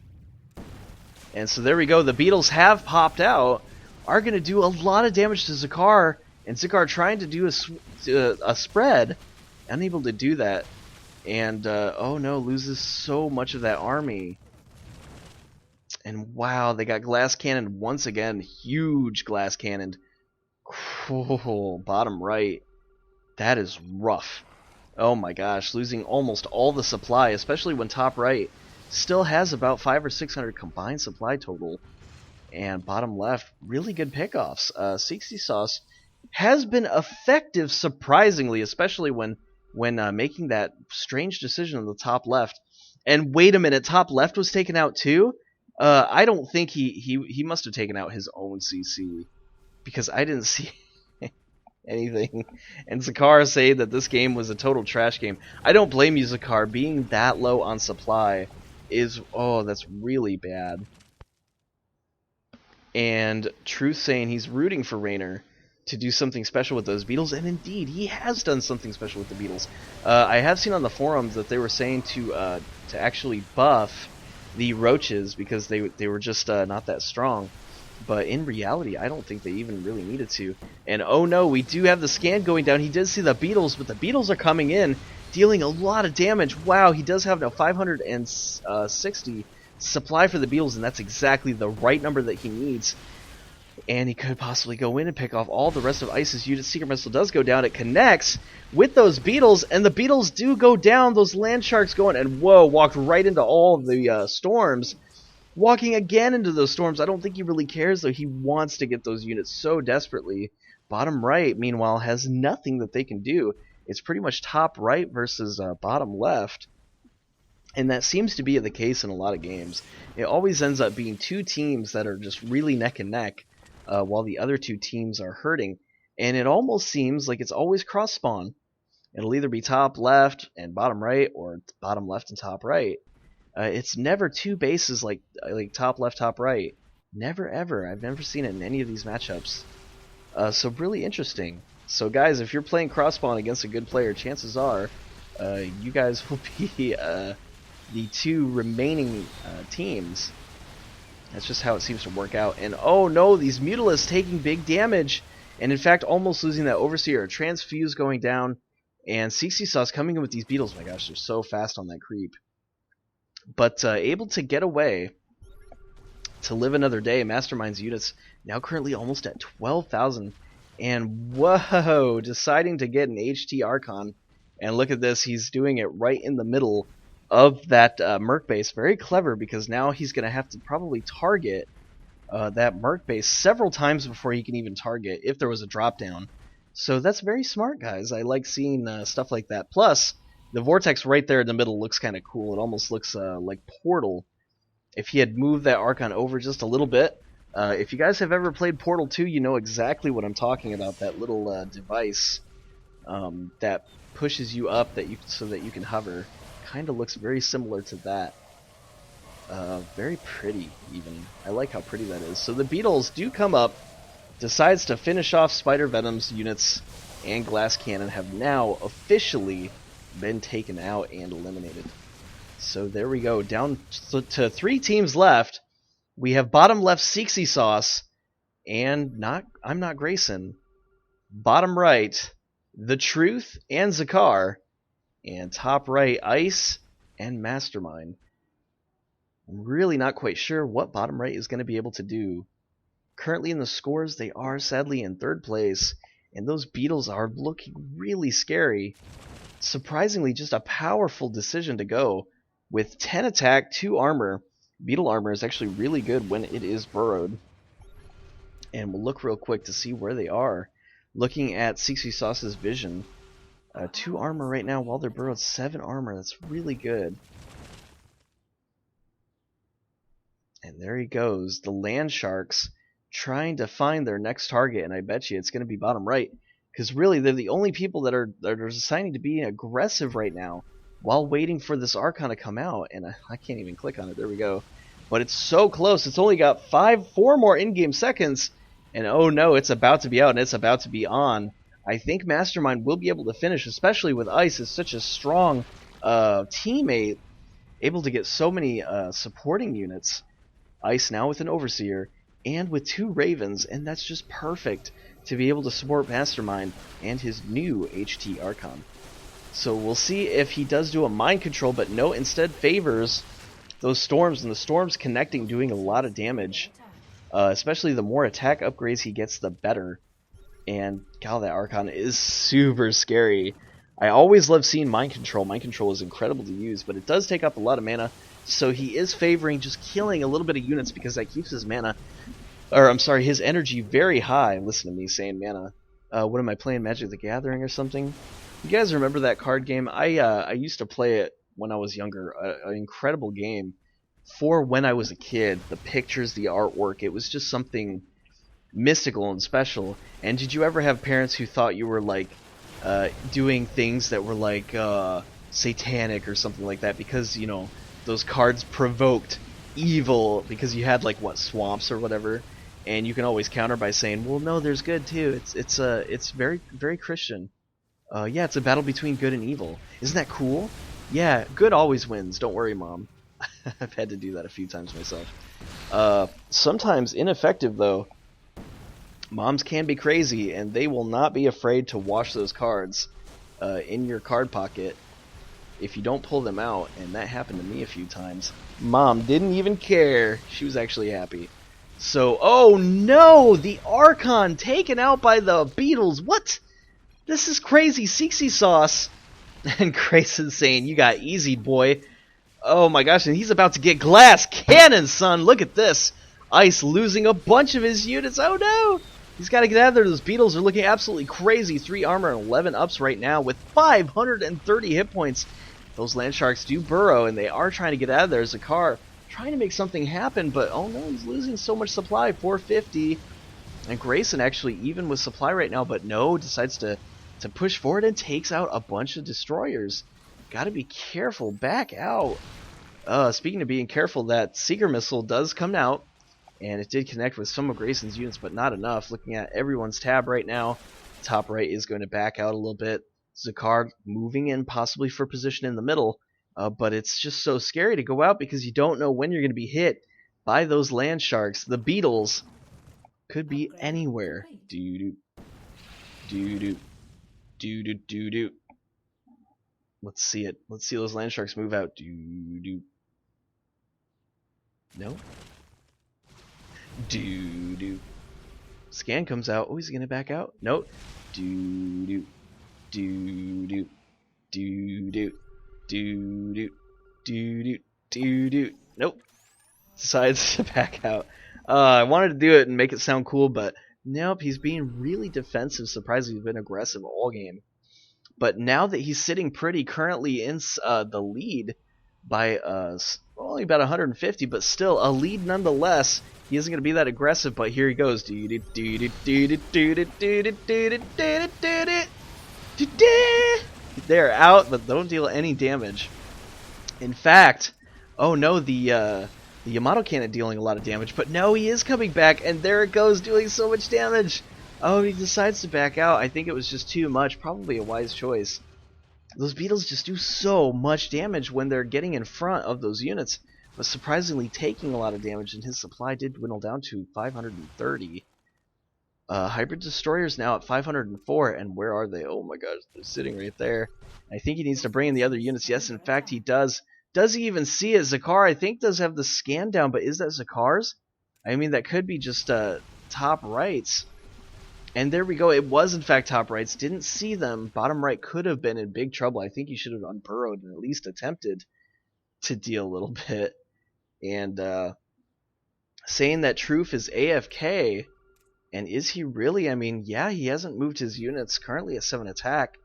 And so there we go. The Beetles have popped out, are going to do a lot of damage to XikaR, and XikaR trying to do a spread, unable to do that. And, oh no, loses so much of that army. And wow, they got glass cannon once again. Huge glass cannon. Oh, bottom right. That is rough. Oh my gosh, losing almost all the supply, especially when top right still has about 500 or 600 combined supply total. And bottom left, really good pickoffs. SeexySauce has been effective, surprisingly, especially when making that strange decision on the top left. And wait a minute, top left was taken out too? I don't think he must have taken out his own CC, because I didn't see anything. And XikaR say that this game was a total trash game. I don't blame you, XikaR. Being that low on supply is, oh, that's really bad. And Truth saying he's rooting for Raynor to do something special with those Beetles, and indeed, he has done something special with the Beetles. I have seen on the forums that they were saying to actually buff the roaches because they were just not that strong. But in reality, I don't think they even really needed to. And oh no, we do have the scan going down. He did see the Beetles, but the Beetles are coming in, dealing a lot of damage. Wow, he does have now 560 supply for the Beetles, and that's exactly the right number that he needs. And he could possibly go in and pick off all the rest of Ice's units. Seeker Missile does go down. It connects with those Beetles, and the Beetles do go down. Those land sharks going, and whoa, walked right into all of the storms. Walking again into those storms. I don't think he really cares, though. He wants to get those units so desperately. Bottom right, meanwhile, has nothing that they can do. It's pretty much top right versus bottom left. And that seems to be the case in a lot of games. It always ends up being two teams that are just really neck and neck, while the other two teams are hurting. And it almost seems like it's always cross spawn. It'll either be top left and bottom right, or bottom left and top right. It's never two bases like top left, top right. Never ever. I've never seen it in any of these matchups. So really interesting. So guys, if you're playing cross spawn against a good player, chances are you guys will be the two remaining teams. That's just how it seems to work out. And oh no, these Mutalisks taking big damage. And in fact, almost losing that Overseer. Transfuse going down. And SeexySauce coming in with these Beetles. My gosh, they're so fast on that creep. But able to get away. to live another day. MasterMind's units now currently almost at 12,000. And whoa, deciding to get an HT Archon. And look at this, he's doing it right in the middle of that Merc base. Very clever, because now he's going to have to probably target that Merc base several times before he can even target if there was a drop down. So that's very smart, guys. I like seeing stuff like that. Plus, the Vortex right there in the middle looks kind of cool. It almost looks like Portal. If he had moved that Archon over just a little bit. If you guys have ever played Portal 2, you know exactly what I'm talking about. That little device that pushes you up so that you can hover. Kind of looks very similar to that. Very pretty, even. I like how pretty that is. So the Beetles do come up, decides to finish off Spidervenom's units, and Glass Cannon have now officially been taken out and eliminated. So there we go, down to 3 teams left. We have bottom left SeexySauce and Imnotgrayson. Bottom right, TheTruth and XikaR, and top right, Ice and MasterMind. I'm really not quite sure what bottom right is going to be able to do. Currently in the scores, they are sadly in 3rd place, and those Beetles are looking really scary. Surprisingly, just a powerful decision to go with 10 attack, 2 armor. Beetle armor is actually really good when it is burrowed. And we'll look real quick to see where they are. Looking at SeexySauce's vision, 2 armor right now while they're burrowed, 7 armor. That's really good. And there he goes, the Land Sharks trying to find their next target, and I bet you it's going to be bottom right, because really they're the only people that are deciding to be aggressive right now while waiting for this Archon to come out. And I can't even click on it. There we go. But it's so close. It's only got 4 more in-game seconds, and oh no, it's about to be out and it's about to be on. I think MasterMind will be able to finish, especially with Ice as such a strong teammate, able to get so many supporting units. Ice now with an Overseer and with 2 Ravens, and that's just perfect to be able to support MasterMind and his new HT Archon. So we'll see if he does do a mind control, but no, instead favors those storms, and the storms connecting, doing a lot of damage. Especially the more attack upgrades he gets, the better. And God, that Archon is super scary. I always love seeing mind control. Mind control is incredible to use, but it does take up a lot of mana. So he is favoring just killing a little bit of units because that keeps his mana, or I'm sorry, his energy very high. Listen to me saying mana. What am I playing, Magic the Gathering or something? You guys remember that card game? I used to play it when I was younger. An incredible game for when I was a kid. The pictures, the artwork, it was just something mystical and special. And did you ever have parents who thought you were like doing things that were like satanic or something like that because, you know, those cards provoked evil because you had like swamps or whatever, and you can always counter by saying, well, no, there's good too. It's very, very Christian. Yeah, it's a battle between good and evil. Isn't that cool? Yeah, good always wins. Don't worry, Mom. I've had to do that a few times myself. Sometimes ineffective though. Moms can be crazy, and they will not be afraid to wash those cards in your card pocket if you don't pull them out, and that happened to me a few times. Mom didn't even care. She was actually happy. So, oh no! The Archon taken out by the Beetles. What? This is crazy. SeexySauce. And Grayson saying, you got easy, boy. Oh my gosh, and he's about to get Glass Cannon, son. Look at this. Ice losing a bunch of his units. Oh no! He's got to get out of there. Those Beetles are looking absolutely crazy. 3 armor and 11 ups right now with 530 hit points. Those Land Sharks do burrow, and they are trying to get out of there. XikaR trying to make something happen, but oh no, he's losing so much supply. 450. And Grayson actually even with supply right now, but no, decides to push forward and takes out a bunch of destroyers. Gotta be careful. Back out. Speaking of being careful, that Seeker Missile does come out. And it did connect with some of Grayson's units, but not enough. Looking at everyone's tab right now, top right is going to back out a little bit. XikaR moving in possibly for position in the middle, but it's just so scary to go out because you don't know when you're going to be hit by those Land Sharks. The Beetles could be anywhere. Doo-doo. Doo-doo. Doo-doo. Doo-doo. Let's see it. Let's see those Land Sharks move out. Doo-doo. No? Do. Scan comes out. Oh, he's gonna back out? Nope. Do. Do. Do. Do. Nope. Decides to back out. I wanted to do it and make it sound cool, but nope, he's being really defensive. Surprisingly, he's been aggressive all game. But now that he's sitting pretty currently in the lead by only about 150, but still a lead nonetheless. He isn't going to be that aggressive, but here he goes. They're out, but don't deal any damage. In fact, oh no, the Yamato cannon dealing a lot of damage, but no, he is coming back, and there it goes, doing so much damage. Oh, he decides to back out. I think it was just too much. Probably a wise choice. Those beetles just do so much damage when they're getting in front of those units, but surprisingly taking a lot of damage, and his supply did dwindle down to 530. Hybrid Destroyer's now at 504, and where are they? Oh my gosh, they're sitting right there. I think he needs to bring in the other units. Yes, in fact, he does. Does he even see it? XikaR, I think, does have the scan down, but is that XikaR's? I mean, that could be just top rights. And there we go. It was, in fact, top rights. Didn't see them. Bottom right could have been in big trouble. I think he should have unburrowed and at least attempted to deal a little bit. And saying that Truth is AFK, and is he really? I mean, yeah, he hasn't moved his units. Currently at 7 attack.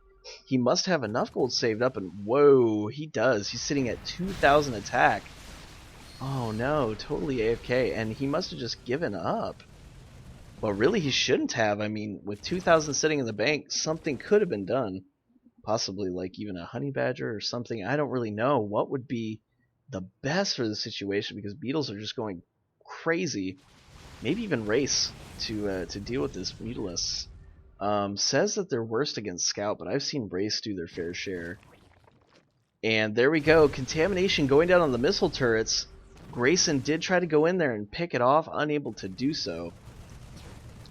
He must have enough gold saved up, and whoa, he does. He's sitting at 2,000 attack. Oh no, totally AFK, and he must have just given up. Well, really, he shouldn't have. I mean, with 2,000 sitting in the bank, something could have been done. Possibly, like, even a honey badger or something. I don't really know what would be the best for the situation, because beetles are just going crazy. Maybe even race to deal with this beetleless. Says that they're worst against Scout, but I've seen Brace do their fair share. And there we go. Contamination going down on the missile turrets. Grayson did try to go in there and pick it off, unable to do so.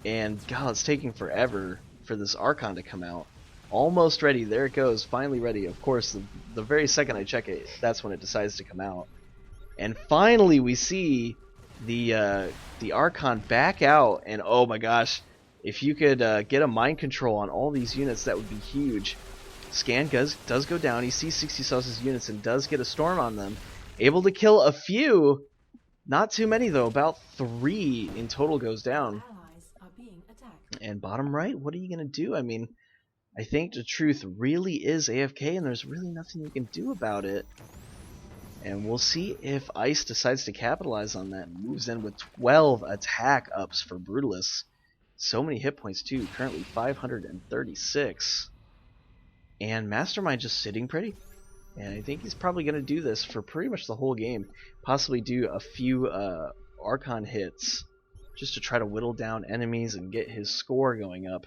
And God, it's taking forever for this Archon to come out. Almost ready. There it goes. Finally ready. Of course, the very second I check it, that's when it decides to come out. And finally we see the Archon back out. And oh my gosh, if you could get a mind control on all these units, that would be huge. Scan does go down. He sees SeexySauce's units and does get a storm on them. Able to kill a few. Not too many though. About 3 in total goes down. And bottom right, what are you going to do? I mean, I think TheTruth really is AFK, and there's really nothing you can do about it. And we'll see if Ice decides to capitalize on that and moves in with 12 attack ups for Brutalist. So many hit points too, currently 536. And MasterMind just sitting pretty. And I think he's probably going to do this for pretty much the whole game. Possibly do a few Archon hits just to try to whittle down enemies and get his score going up.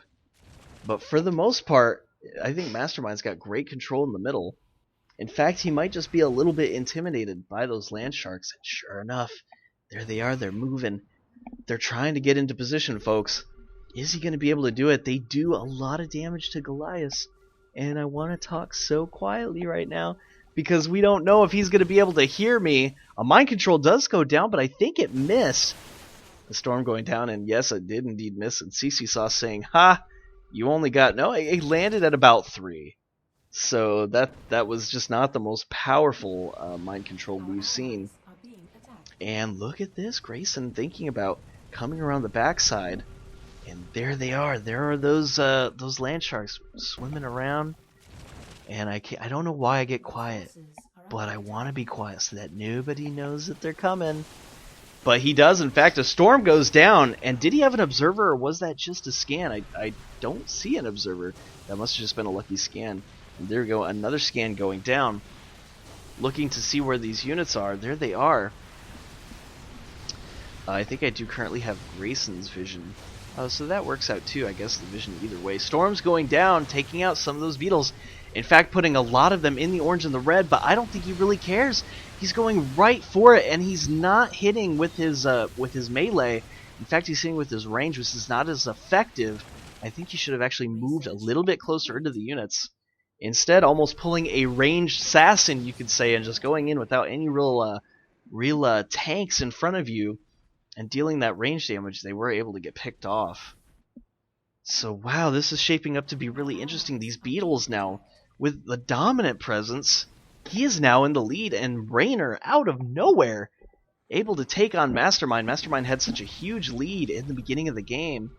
But for the most part, I think MasterMind's got great control in the middle. In fact, he might just be a little bit intimidated by those land sharks. And sure enough, there they are, they're moving. They're trying to get into position, folks. Is he going to be able to do it? They do a lot of damage to Goliath. And I want to talk so quietly right now, because we don't know if he's going to be able to hear me. A mind control does go down, but I think it missed. The storm going down, and yes, it did indeed miss. And SeexySauce saying, "Ha, you only got..." No, it landed at about 3. So that was just not the most powerful mind control we've seen. And look at this, Grayson thinking about coming around the backside, and there they are. There are those land sharks swimming around. And I don't know why I get quiet, but I want to be quiet so that nobody knows that they're coming. But he does. In fact, a storm goes down. And did he have an observer, or was that just a scan? I don't see an observer. That must have just been a lucky scan. And there we go, another scan going down. Looking to see where these units are. There they are. I think I do currently have Grayson's vision. So that works out too, I guess, the vision either way. Storm's going down, taking out some of those beetles. In fact, putting a lot of them in the orange and the red, but I don't think he really cares. He's going right for it, and he's not hitting with his melee. In fact, he's hitting with his range, which is not as effective. I think he should have actually moved a little bit closer into the units. Instead, almost pulling a ranged assassin, you could say, and just going in without any real tanks in front of you. and dealing that range damage, they were able to get picked off. So wow, this is shaping up to be really interesting. These beetles now, with the dominant presence, he is now in the lead, and Raynor, out of nowhere, able to take on MasterMind. MasterMind had such a huge lead in the beginning of the game,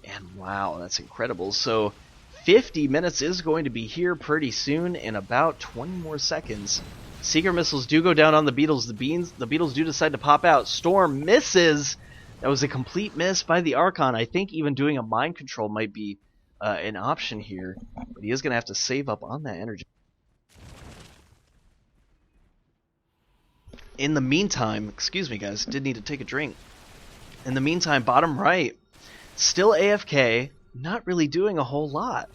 and wow, that's incredible. So 50 minutes is going to be here pretty soon, in about 20 more seconds. Seeker missiles do go down on the beetles. The beetles do decide to pop out. Storm misses. That was a complete miss by the Archon. I think even doing a mind control might be an option here, but he is going to have to save up on that energy. In the meantime, excuse me guys, did need to take a drink. In the meantime, bottom right, still AFK, not really doing a whole lot.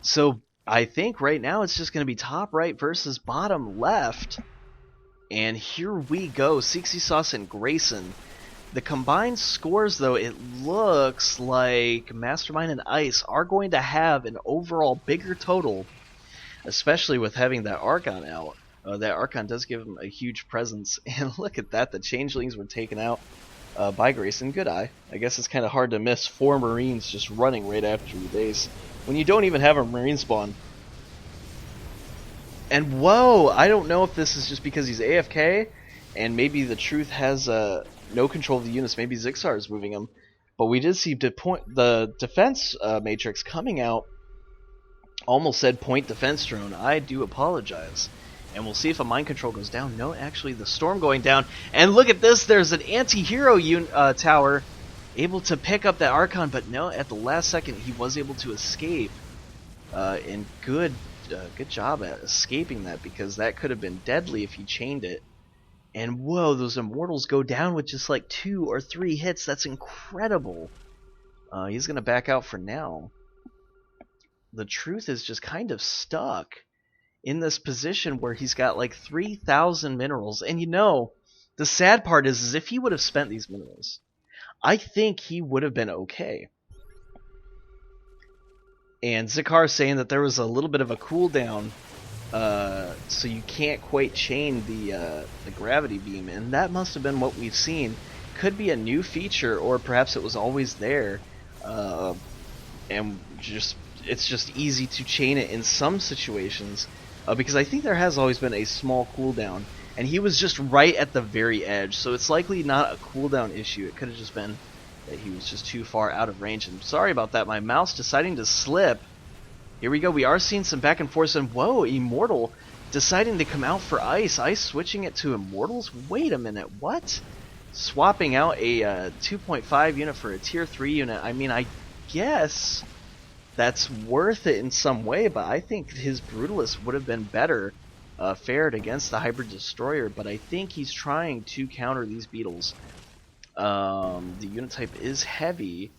So I think right now it's just going to be top right versus bottom left. And here we go, SeexySauce and Grayson. The combined scores, though, it looks like MasterMind and Ice are going to have an overall bigger total, especially with having that Archon out. That Archon does give him a huge presence. And look at that, the Changelings were taken out by Grayson. Good eye. I guess it's kind of hard to miss 4 Marines just running right after your base when you don't even have a Marine spawn. And whoa, I don't know if this is just because he's AFK and maybe TheTruth has no control of the units. Maybe XikaR is moving him. But we did see the defense matrix coming out. Almost said point defense drone. I do apologize. And we'll see if a mind control goes down. No, actually the storm going down. And look at this, there's an anti-hero tower able to pick up that Archon, but no, at the last second he was able to escape. And good job at escaping that, because that could have been deadly if he chained it. And whoa, those Immortals go down with just like 2 or 3 hits. That's incredible. He's going to back out for now. TheTruth is just kind of stuck in this position where he's got like 3,000 minerals. And you know, the sad part is if he would have spent these minerals, I think he would have been okay. And XikaR saying that there was a little bit of a cooldown, so you can't quite chain the gravity beam, and that must have been what we've seen. Could be a new feature, or perhaps it was always there, and it's just easy to chain it in some situations, because I think there has always been a small cooldown, and he was just right at the very edge, so it's likely not a cooldown issue. It could have just been that he was just too far out of range. And sorry about that, my mouse deciding to slip. Here we go, we are seeing some back and forth, and whoa, Immortal deciding to come out for Ice. Ice switching it to Immortals? Wait a minute, what? Swapping out a 2.5 unit for a tier 3 unit. I mean, I guess that's worth it in some way, but I think his Brutalist would have been better fared against the Hybrid Destroyer, but I think he's trying to counter these beetles. The unit type is heavy,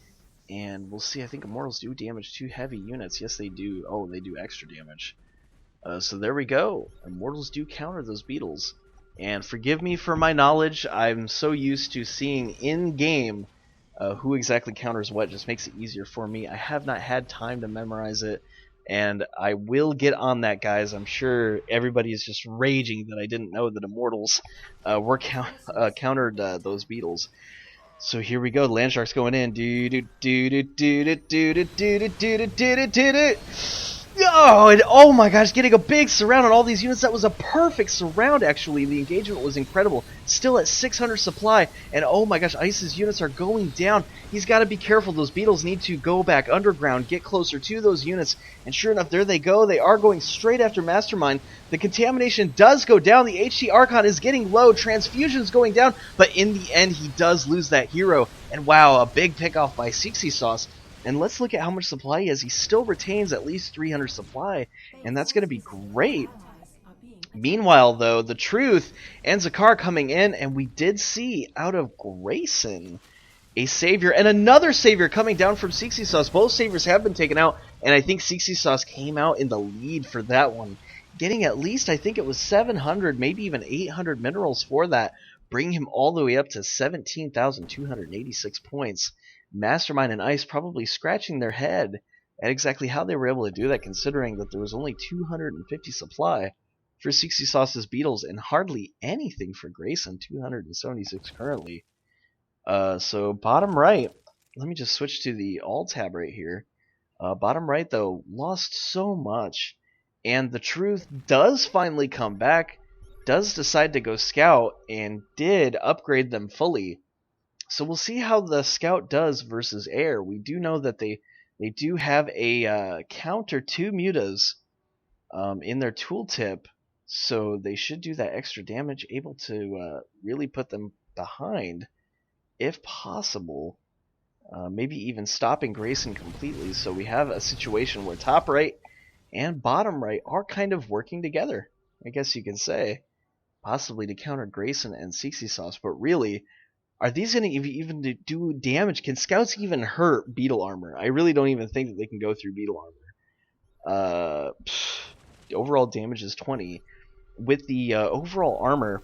and we'll see. I think Immortals do damage to heavy units. Yes, they do. Oh, they do extra damage. So there we go. Immortals do counter those beetles. And forgive me for my knowledge. I'm so used to seeing in-game who exactly counters what. Just makes it easier for me. I have not had time to memorize it, and I will get on that, guys. I'm sure everybody is just raging that I didn't know that Immortals were countered those beetles. So here we go. Land Shark's going in. Oh, and oh my gosh, getting a big surround on all these units. That was a perfect surround, actually. The engagement was incredible. Still at 600 supply, and oh my gosh, Ice's units are going down. He's got to be careful. Those beetles need to go back underground, get closer to those units, and sure enough, there they go. They are going straight after MasterMind. The contamination does go down. The HT Archon is getting low. Transfusion's going down, but in the end, he does lose that hero. And wow, a big pickoff by SeexySauce. And let's look at how much supply he has. He still retains at least 300 supply, and that's going to be great. Meanwhile, though, TheTruth and XikaR coming in, and we did see out of Grayson a savior and another savior coming down from SeexySauce. Both saviors have been taken out, and I think SeexySauce came out in the lead for that one, getting at least, I think it was 700, maybe even 800 minerals for that, bringing him all the way up to 17,286 points. MasterMind and Ice probably scratching their head at exactly how they were able to do that, considering that there was only 250 supply for SeexySauce's beetles and hardly anything for Grayson, 276 currently. So bottom right, let me just switch to the alt tab right here. Bottom right, though, lost so much. And the truth does finally come back, does decide to go scout, and did upgrade them fully. So we'll see how the scout does versus air. We do know that they do have a counter to mutas in their tooltip, so they should do that extra damage, able to really put them behind, if possible. Maybe even stopping Grayson completely. So we have a situation where top right and bottom right are kind of working together, I guess you can say, possibly to counter Grayson and SeexySauce. But really, are these going to even do damage? Can scouts even hurt beetle armor? I really don't even think that they can go through beetle armor. Overall damage is 20. With the overall armor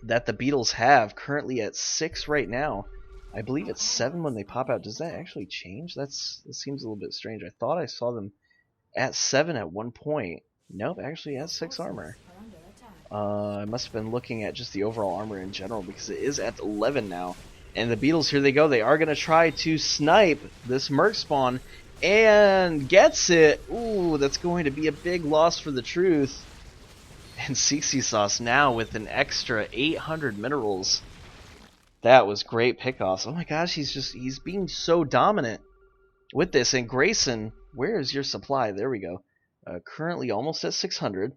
that the beetles have currently at 6 right now, I believe it's 7 when they pop out. Does that actually change? That seems a little bit strange. I thought I saw them at 7 at one point. Nope, actually has 6 armor. I must have been looking at just the overall armor in general, because it is at 11 now. And the beetles, here they go. They are going to try to snipe this merc spawn, and gets it. Ooh, that's going to be a big loss for the truth. And SeexySauce now with an extra 800 minerals. That was great pickoffs. Oh my gosh, he's being so dominant with this. And Grayson, where is your supply? There we go. Currently almost at 600.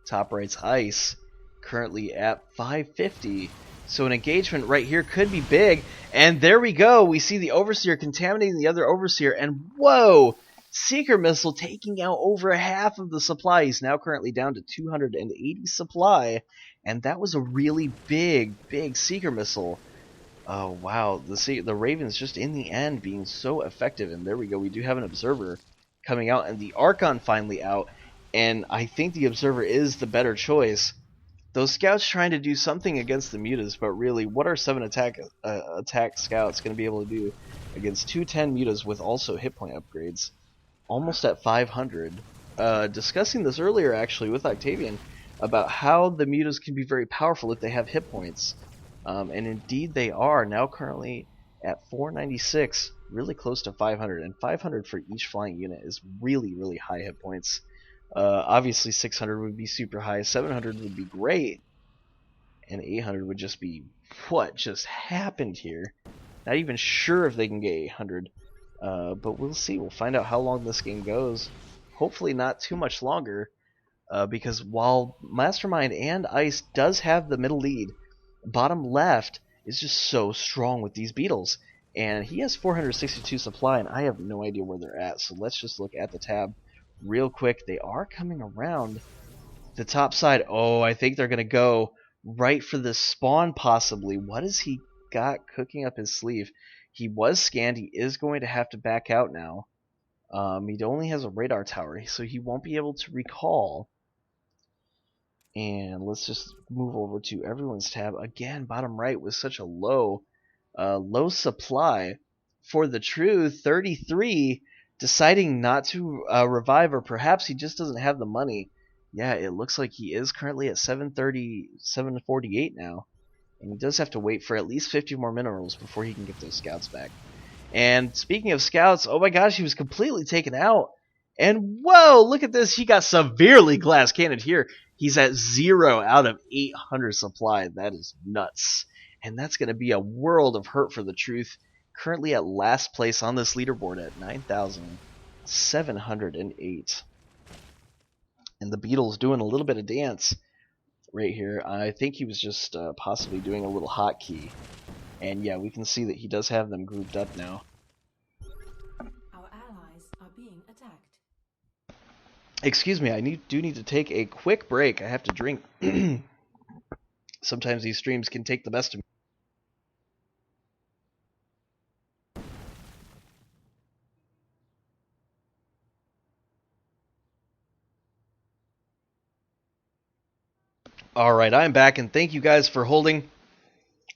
Top right's Ice, currently at 550. So an engagement right here could be big. And there we go. We see the Overseer contaminating the other Overseer. And whoa! Seeker Missile taking out over half of the supply. He's now currently down to 280 supply. And that was a really big Seeker Missile. Oh, wow. The Ravens just in the end being so effective. And there we go. We do have an Observer coming out. And the Archon finally out. And I think the Observer is the better choice. Those scouts trying to do something against the mutas, but really, what are 7 attack scouts going to be able to do against 210 mutas with also hit point upgrades? Almost at 500. Discussing this earlier, actually, with Octavian, about how the mutas can be very powerful if they have hit points. And indeed they are, now currently at 496, really close to 500. And 500 for each flying unit is really high hit points. Obviously 600 would be super high, 700 would be great, and 800 would just be what just happened here. Not even sure if they can get 800, but we'll see. We'll find out how long this game goes. Hopefully not too much longer, because while MasterMind and Ice does have the middle lead, bottom left is just so strong with these beetles, and he has 462 supply, and I have no idea where they're at. So let's just look at the tab real quick. They are coming around the top side. Oh, I think they're going to go right for the spawn possibly. What has he got cooking up his sleeve? He was scanned. He is going to have to back out now. He only has a radar tower, so he won't be able to recall. And let's just move over to everyone's tab. Again, bottom right was such a low supply. For the truth, 33, deciding not to revive, or perhaps he just doesn't have the money. Yeah, it looks like he is currently at 748 now. And he does have to wait for at least 50 more minerals before he can get those scouts back. And speaking of scouts, oh my gosh, he was completely taken out. And whoa, look at this. He got severely glass cannoned here. He's at 0 out of 800 supply. That is nuts. And that's going to be a world of hurt for the truth. Currently at last place on this leaderboard at 9,708. And the Beetle's doing a little bit of dance right here. I think he was just possibly doing a little hotkey. And yeah, we can see that he does have them grouped up now. Our allies are being attacked. Excuse me, I do need to take a quick break. I have to drink. Sometimes these streams can take the best of me. Alright, I'm back, and thank you guys for holding.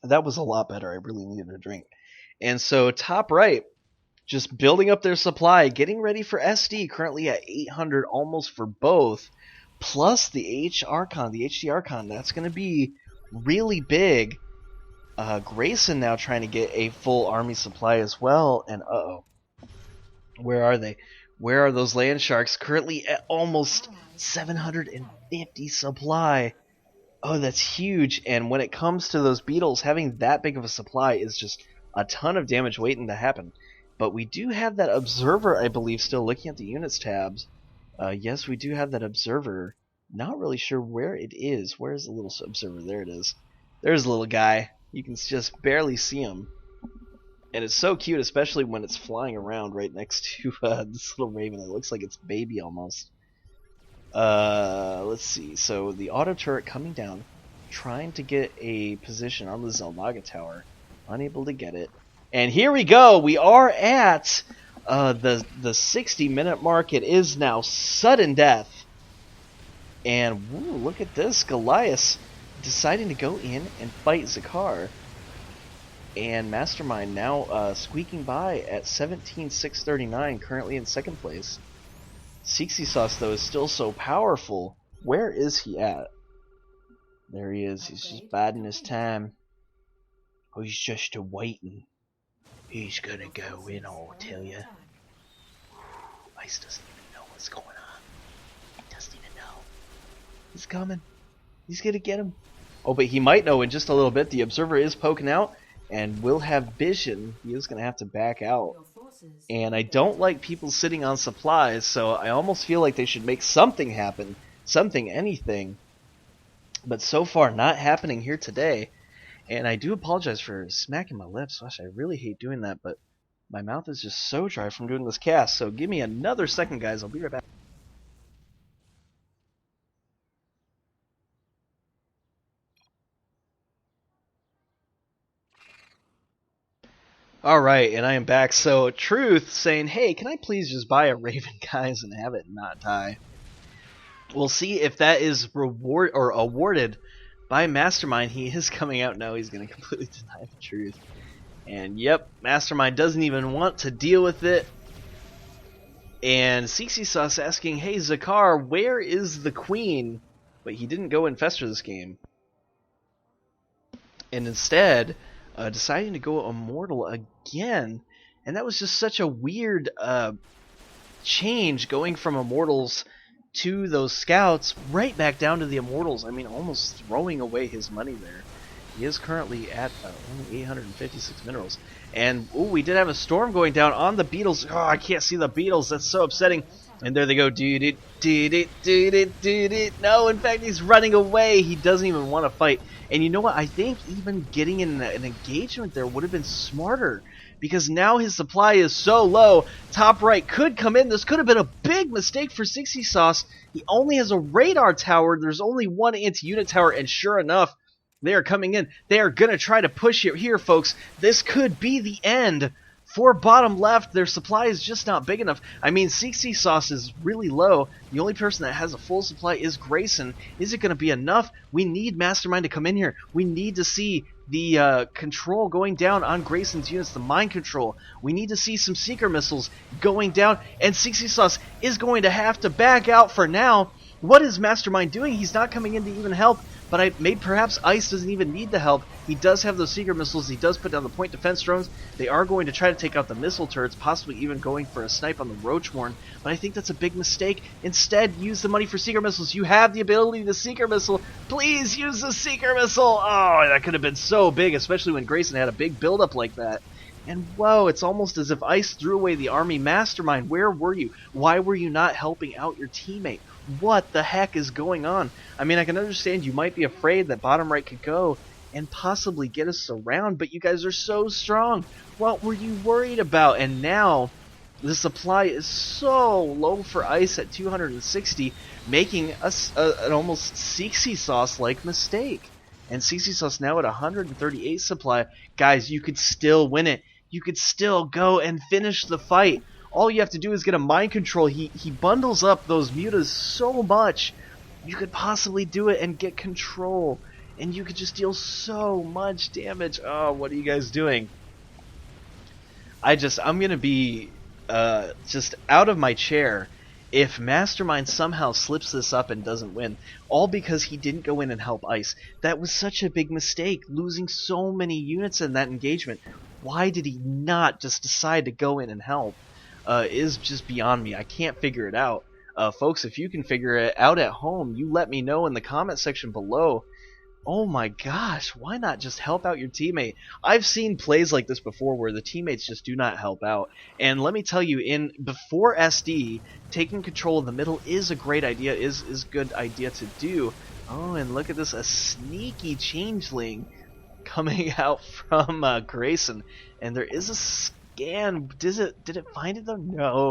That was a lot better. I really needed a drink. And so, top right, just building up their supply, getting ready for SD, currently at 800 almost for both, plus the HD Archon. That's going to be really big. Grayson now trying to get a full army supply as well, and uh-oh. Where are they? Where are those land sharks? Currently at almost 750 supply. Oh, that's huge. And when it comes to those beetles, having that big of a supply is just a ton of damage waiting to happen. But we do have that observer, I believe, still looking at the units tabs. Yes, we do have that observer. Not really sure where it is. Where is the little observer? There it is. There's a little guy. You can just barely see him. And it's so cute, especially when it's flying around right next to this little raven. It looks like it's baby almost. Let's see. So the auto turret coming down, trying to get a position on the Xel'Naga tower. Unable to get it. And here we go. We are at the 60-minute mark. It is now sudden death. And woo, look at this. Goliath deciding to go in and fight XikaR. And MasterMind now squeaking by at 17,639, currently in second place. SeexySauce, though, is still so powerful. Where is he at? There he is. He's just biding his time. Oh, he's just waiting. He's gonna go in, I'll tell ya. Ice doesn't even know what's going on. He doesn't even know. He's coming. He's gonna get him. Oh, but he might know in just a little bit. The observer is poking out and will have vision. He is gonna have to back out. And I don't like people sitting on supplies, so I almost feel like they should make something happen. Something, anything. But so far, not happening here today. And I do apologize for smacking my lips. Gosh, I really hate doing that, but my mouth is just so dry from doing this cast. So give me another second, guys. I'll be right back. Alright, and I am back. So, Truth saying, hey, can I please just buy a Raven, guys, and have it not die? We'll see if that is awarded by MasterMind. He is coming out. No, he's going to completely deny the truth. And yep, MasterMind doesn't even want to deal with it. And SeexySauce asking, hey, XikaR, where is the queen? But he didn't go infestor this game. And instead, deciding to go immortal again. And that was just such a weird change, going from immortals to those scouts right back down to the immortals. I mean, almost throwing away his money there. He is currently at only 856 minerals. And ooh, we did have a storm going down on the beetles. Oh, I can't see the beetles. That's so upsetting. And there they go. No, in fact, he's running away. He doesn't even want to fight. And you know what? I think even getting in an engagement there would have been smarter. Because now his supply is so low. Top right could come in. This could have been a big mistake for SeexySauce. He only has a radar tower. There's only one anti-unit tower. And sure enough, they are coming in. They are going to try to push it here, folks. This could be the end for bottom left. Their supply is just not big enough. I mean, SeexySauce is really low. The only person that has a full supply is Grayson. Is it going to be enough? We need MasterMind to come in here. We need to see the control going down on Grayson's units, the mind control. We need to see some Seeker missiles going down, and SeexySauce is going to have to back out for now. What is MasterMind doing? He's not coming in to even help, but perhaps Ice doesn't even need the help. He does have those Seeker missiles. He does put down the point defense drones. They are going to try to take out the missile turrets, possibly even going for a snipe on the Roachborn, but I think that's a big mistake. Instead, use the money for Seeker missiles. You have the ability to Seeker missile. Please use the Seeker missile. Oh, that could have been so big, especially when Grayson had a big buildup like that. And whoa, it's almost as if Ice threw away the army. MasterMind, where were you? Why were you not helping out your teammate? What the heck is going on? I mean, I can understand you might be afraid that bottom right could go and possibly get us around, but you guys are so strong. What were you worried about? And now the supply is so low for Ice at 260, making us an almost SeexySauce-like mistake. And SeexySauce now at 138 supply. Guys, you could still win it. You could still go and finish the fight. All you have to do is get a mind control. He bundles up those mutas so much. You could possibly do it and get control. And you could just deal so much damage. Oh, what are you guys doing? I'm going to be just out of my chair if MasterMind somehow slips this up and doesn't win, all because he didn't go in and help Ice. That was such a big mistake, losing so many units in that engagement. Why did he not just decide to go in and help? Is just beyond me. I can't figure it out. Folks, if you can figure it out at home, you let me know in the comment section below. Oh my gosh, why not just help out your teammate? I've seen plays like this before where the teammates just do not help out. And let me tell you, before SD, taking control of the middle is a great idea, is a good idea to do. Oh, and look at this, a sneaky changeling coming out from Grayson. And there is a scan. Did it find it though?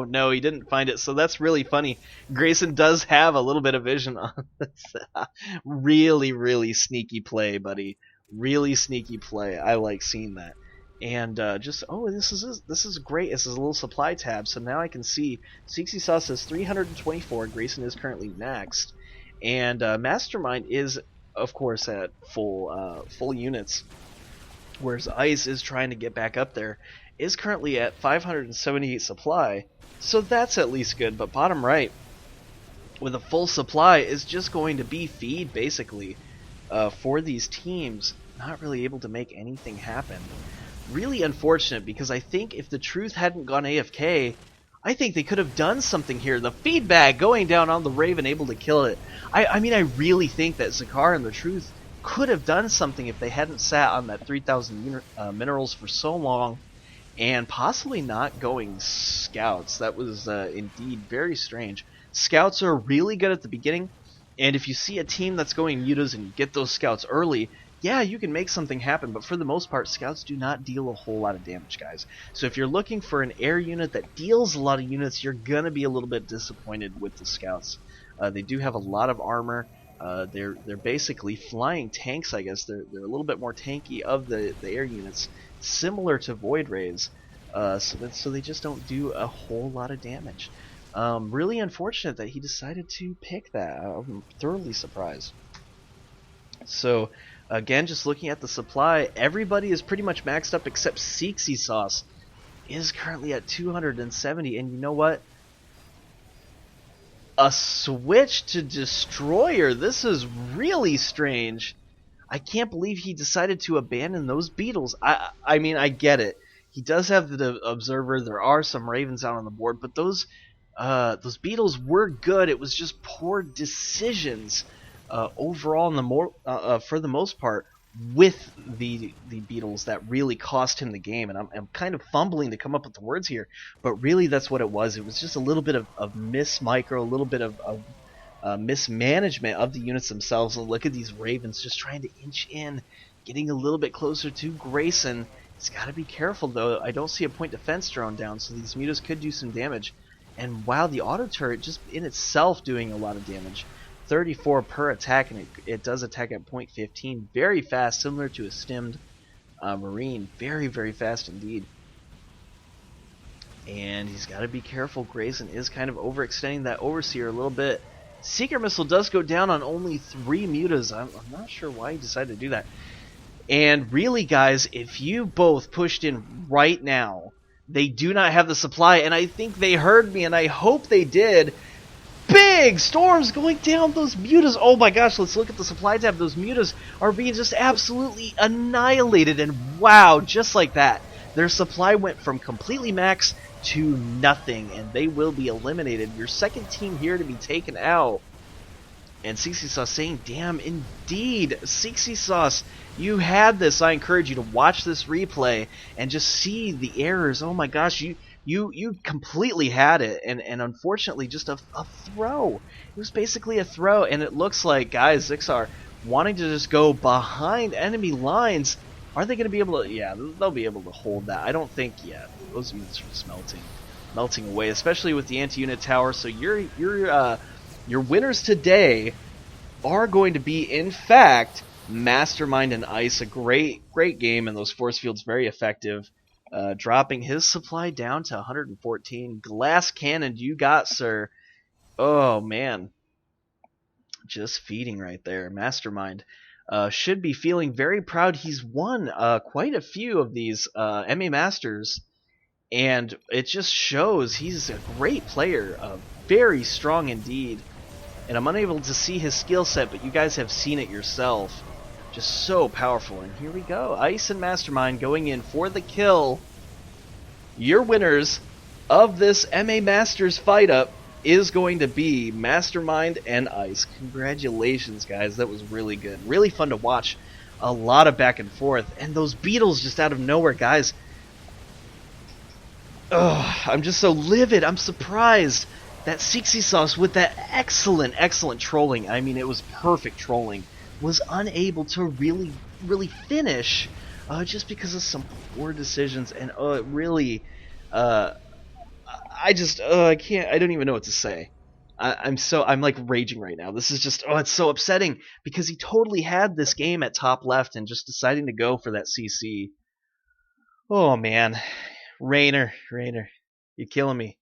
No, he didn't find it. So that's really funny. Grayson does have a little bit of vision on this. Really sneaky play, buddy. Really sneaky play. I like seeing that. And this is great. This is a little supply tab. So now I can see SeexySauce has 324. Grayson is currently next, and MasterMind is of course at full units, whereas Ice is trying to get back up there. Is currently at 578 supply, so that's at least good. But bottom right, with a full supply, is just going to be feed basically for these teams. Not really able to make anything happen. Really unfortunate, because I think if TheTruth hadn't gone AFK, I think they could have done something here. The feedback going down on the Raven, able to kill it. I mean, I really think that XikaR and TheTruth could have done something if they hadn't sat on that 3,000 minerals for so long. And possibly not going scouts. That was indeed very strange. Scouts are really good at the beginning, and if you see a team that's going mutas and you get those scouts early, yeah, you can make something happen, but for the most part, scouts do not deal a whole lot of damage, guys. So if you're looking for an air unit that deals a lot of units, you're going to be a little bit disappointed with the scouts. They do have a lot of armor. They're basically flying tanks, I guess. They're a little bit more tanky of the air units, similar to Void Rays, so they just don't do a whole lot of damage. Really unfortunate that he decided to pick that. I'm thoroughly surprised. So again, just looking at the supply, everybody is pretty much maxed up except SeexySauce is currently at 270, and you know what? A switch to Destroyer. This is really strange. I can't believe he decided to abandon those beetles. I mean, I get it. He does have the Observer. There are some Ravens out on the board, but those beetles were good. It was just poor decisions overall, for the most part, with the beetles that really cost him the game. And I'm kind of fumbling to come up with the words here, but really that's what it was. It was just a little bit of miss-micro, a little bit of mismanagement of the units themselves. And look at these Ravens just trying to inch in, getting a little bit closer to Grayson. He's got to be careful though. I don't see a point defense drone down, so these mutas could do some damage. And wow, the auto turret just in itself doing a lot of damage. 34 per attack, and it does attack at 0.15. Very fast, similar to a stemmed Marine. Very fast indeed. And he's got to be careful. Grayson is kind of overextending that Overseer a little bit. Seeker Missile does go down on only 3 mutas. I'm not sure why he decided to do that. And really, guys, if you both pushed in right now, they do not have the supply, and I think they heard me, and I hope they did. Big storms going down those mutas. Oh my gosh, let's look at the supply tab. Those mutas are being just absolutely annihilated, and wow, just like that, their supply went from completely max to nothing, and they will be eliminated. Your second team here to be taken out. And SeexySauce saying, damn, indeed, SeexySauce, you had this. I encourage you to watch this replay and just see the errors. Oh my gosh, you completely had it, and unfortunately just a throw. It was basically a throw, and it looks like, guys, XikaR wanting to just go behind enemy lines. Are they going to be able to? Yeah, they'll be able to hold that. I don't think yet. Those units are just melting away, especially with the anti-unit tower. So your winners today are going to be, in fact, MasterMind and Ice. A great game, and those force fields very effective. Dropping his supply down to 114. Glass cannon you got, sir. Oh, man. Just feeding right there. MasterMind should be feeling very proud. He's won quite a few of these MA Masters, and it just shows he's a great player. very strong indeed. And I'm unable to see his skill set, but you guys have seen it yourself. Just so powerful. And here we go. Ice and MasterMind going in for the kill. Your winners of this MA Masters fight-up is going to be MasterMind and Ice. Congratulations, guys. That was really good. Really fun to watch. A lot of back and forth. And those beetles just out of nowhere, guys. Ugh, I'm just so livid. I'm surprised that SeexySauce, with that excellent, excellent trolling, I mean, it was perfect trolling, was unable to really finish just because of some poor decisions. And really, I can't, I don't even know what to say. I'm like raging right now. This is just, it's so upsetting because he totally had this game at top left and just deciding to go for that CC. Oh man, Rainer, you're killing me.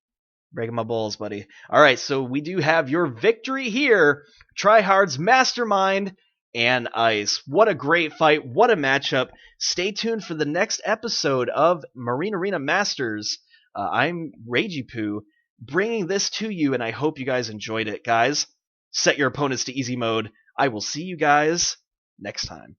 Breaking my balls, buddy. Alright, so we do have your victory here. TryHrd's MasterMind and Ice. What a great fight. What a matchup. Stay tuned for the next episode of Marine Arena Masters. I'm RageyPoo, bringing this to you, and I hope you guys enjoyed it. Guys, set your opponents to easy mode. I will see you guys next time.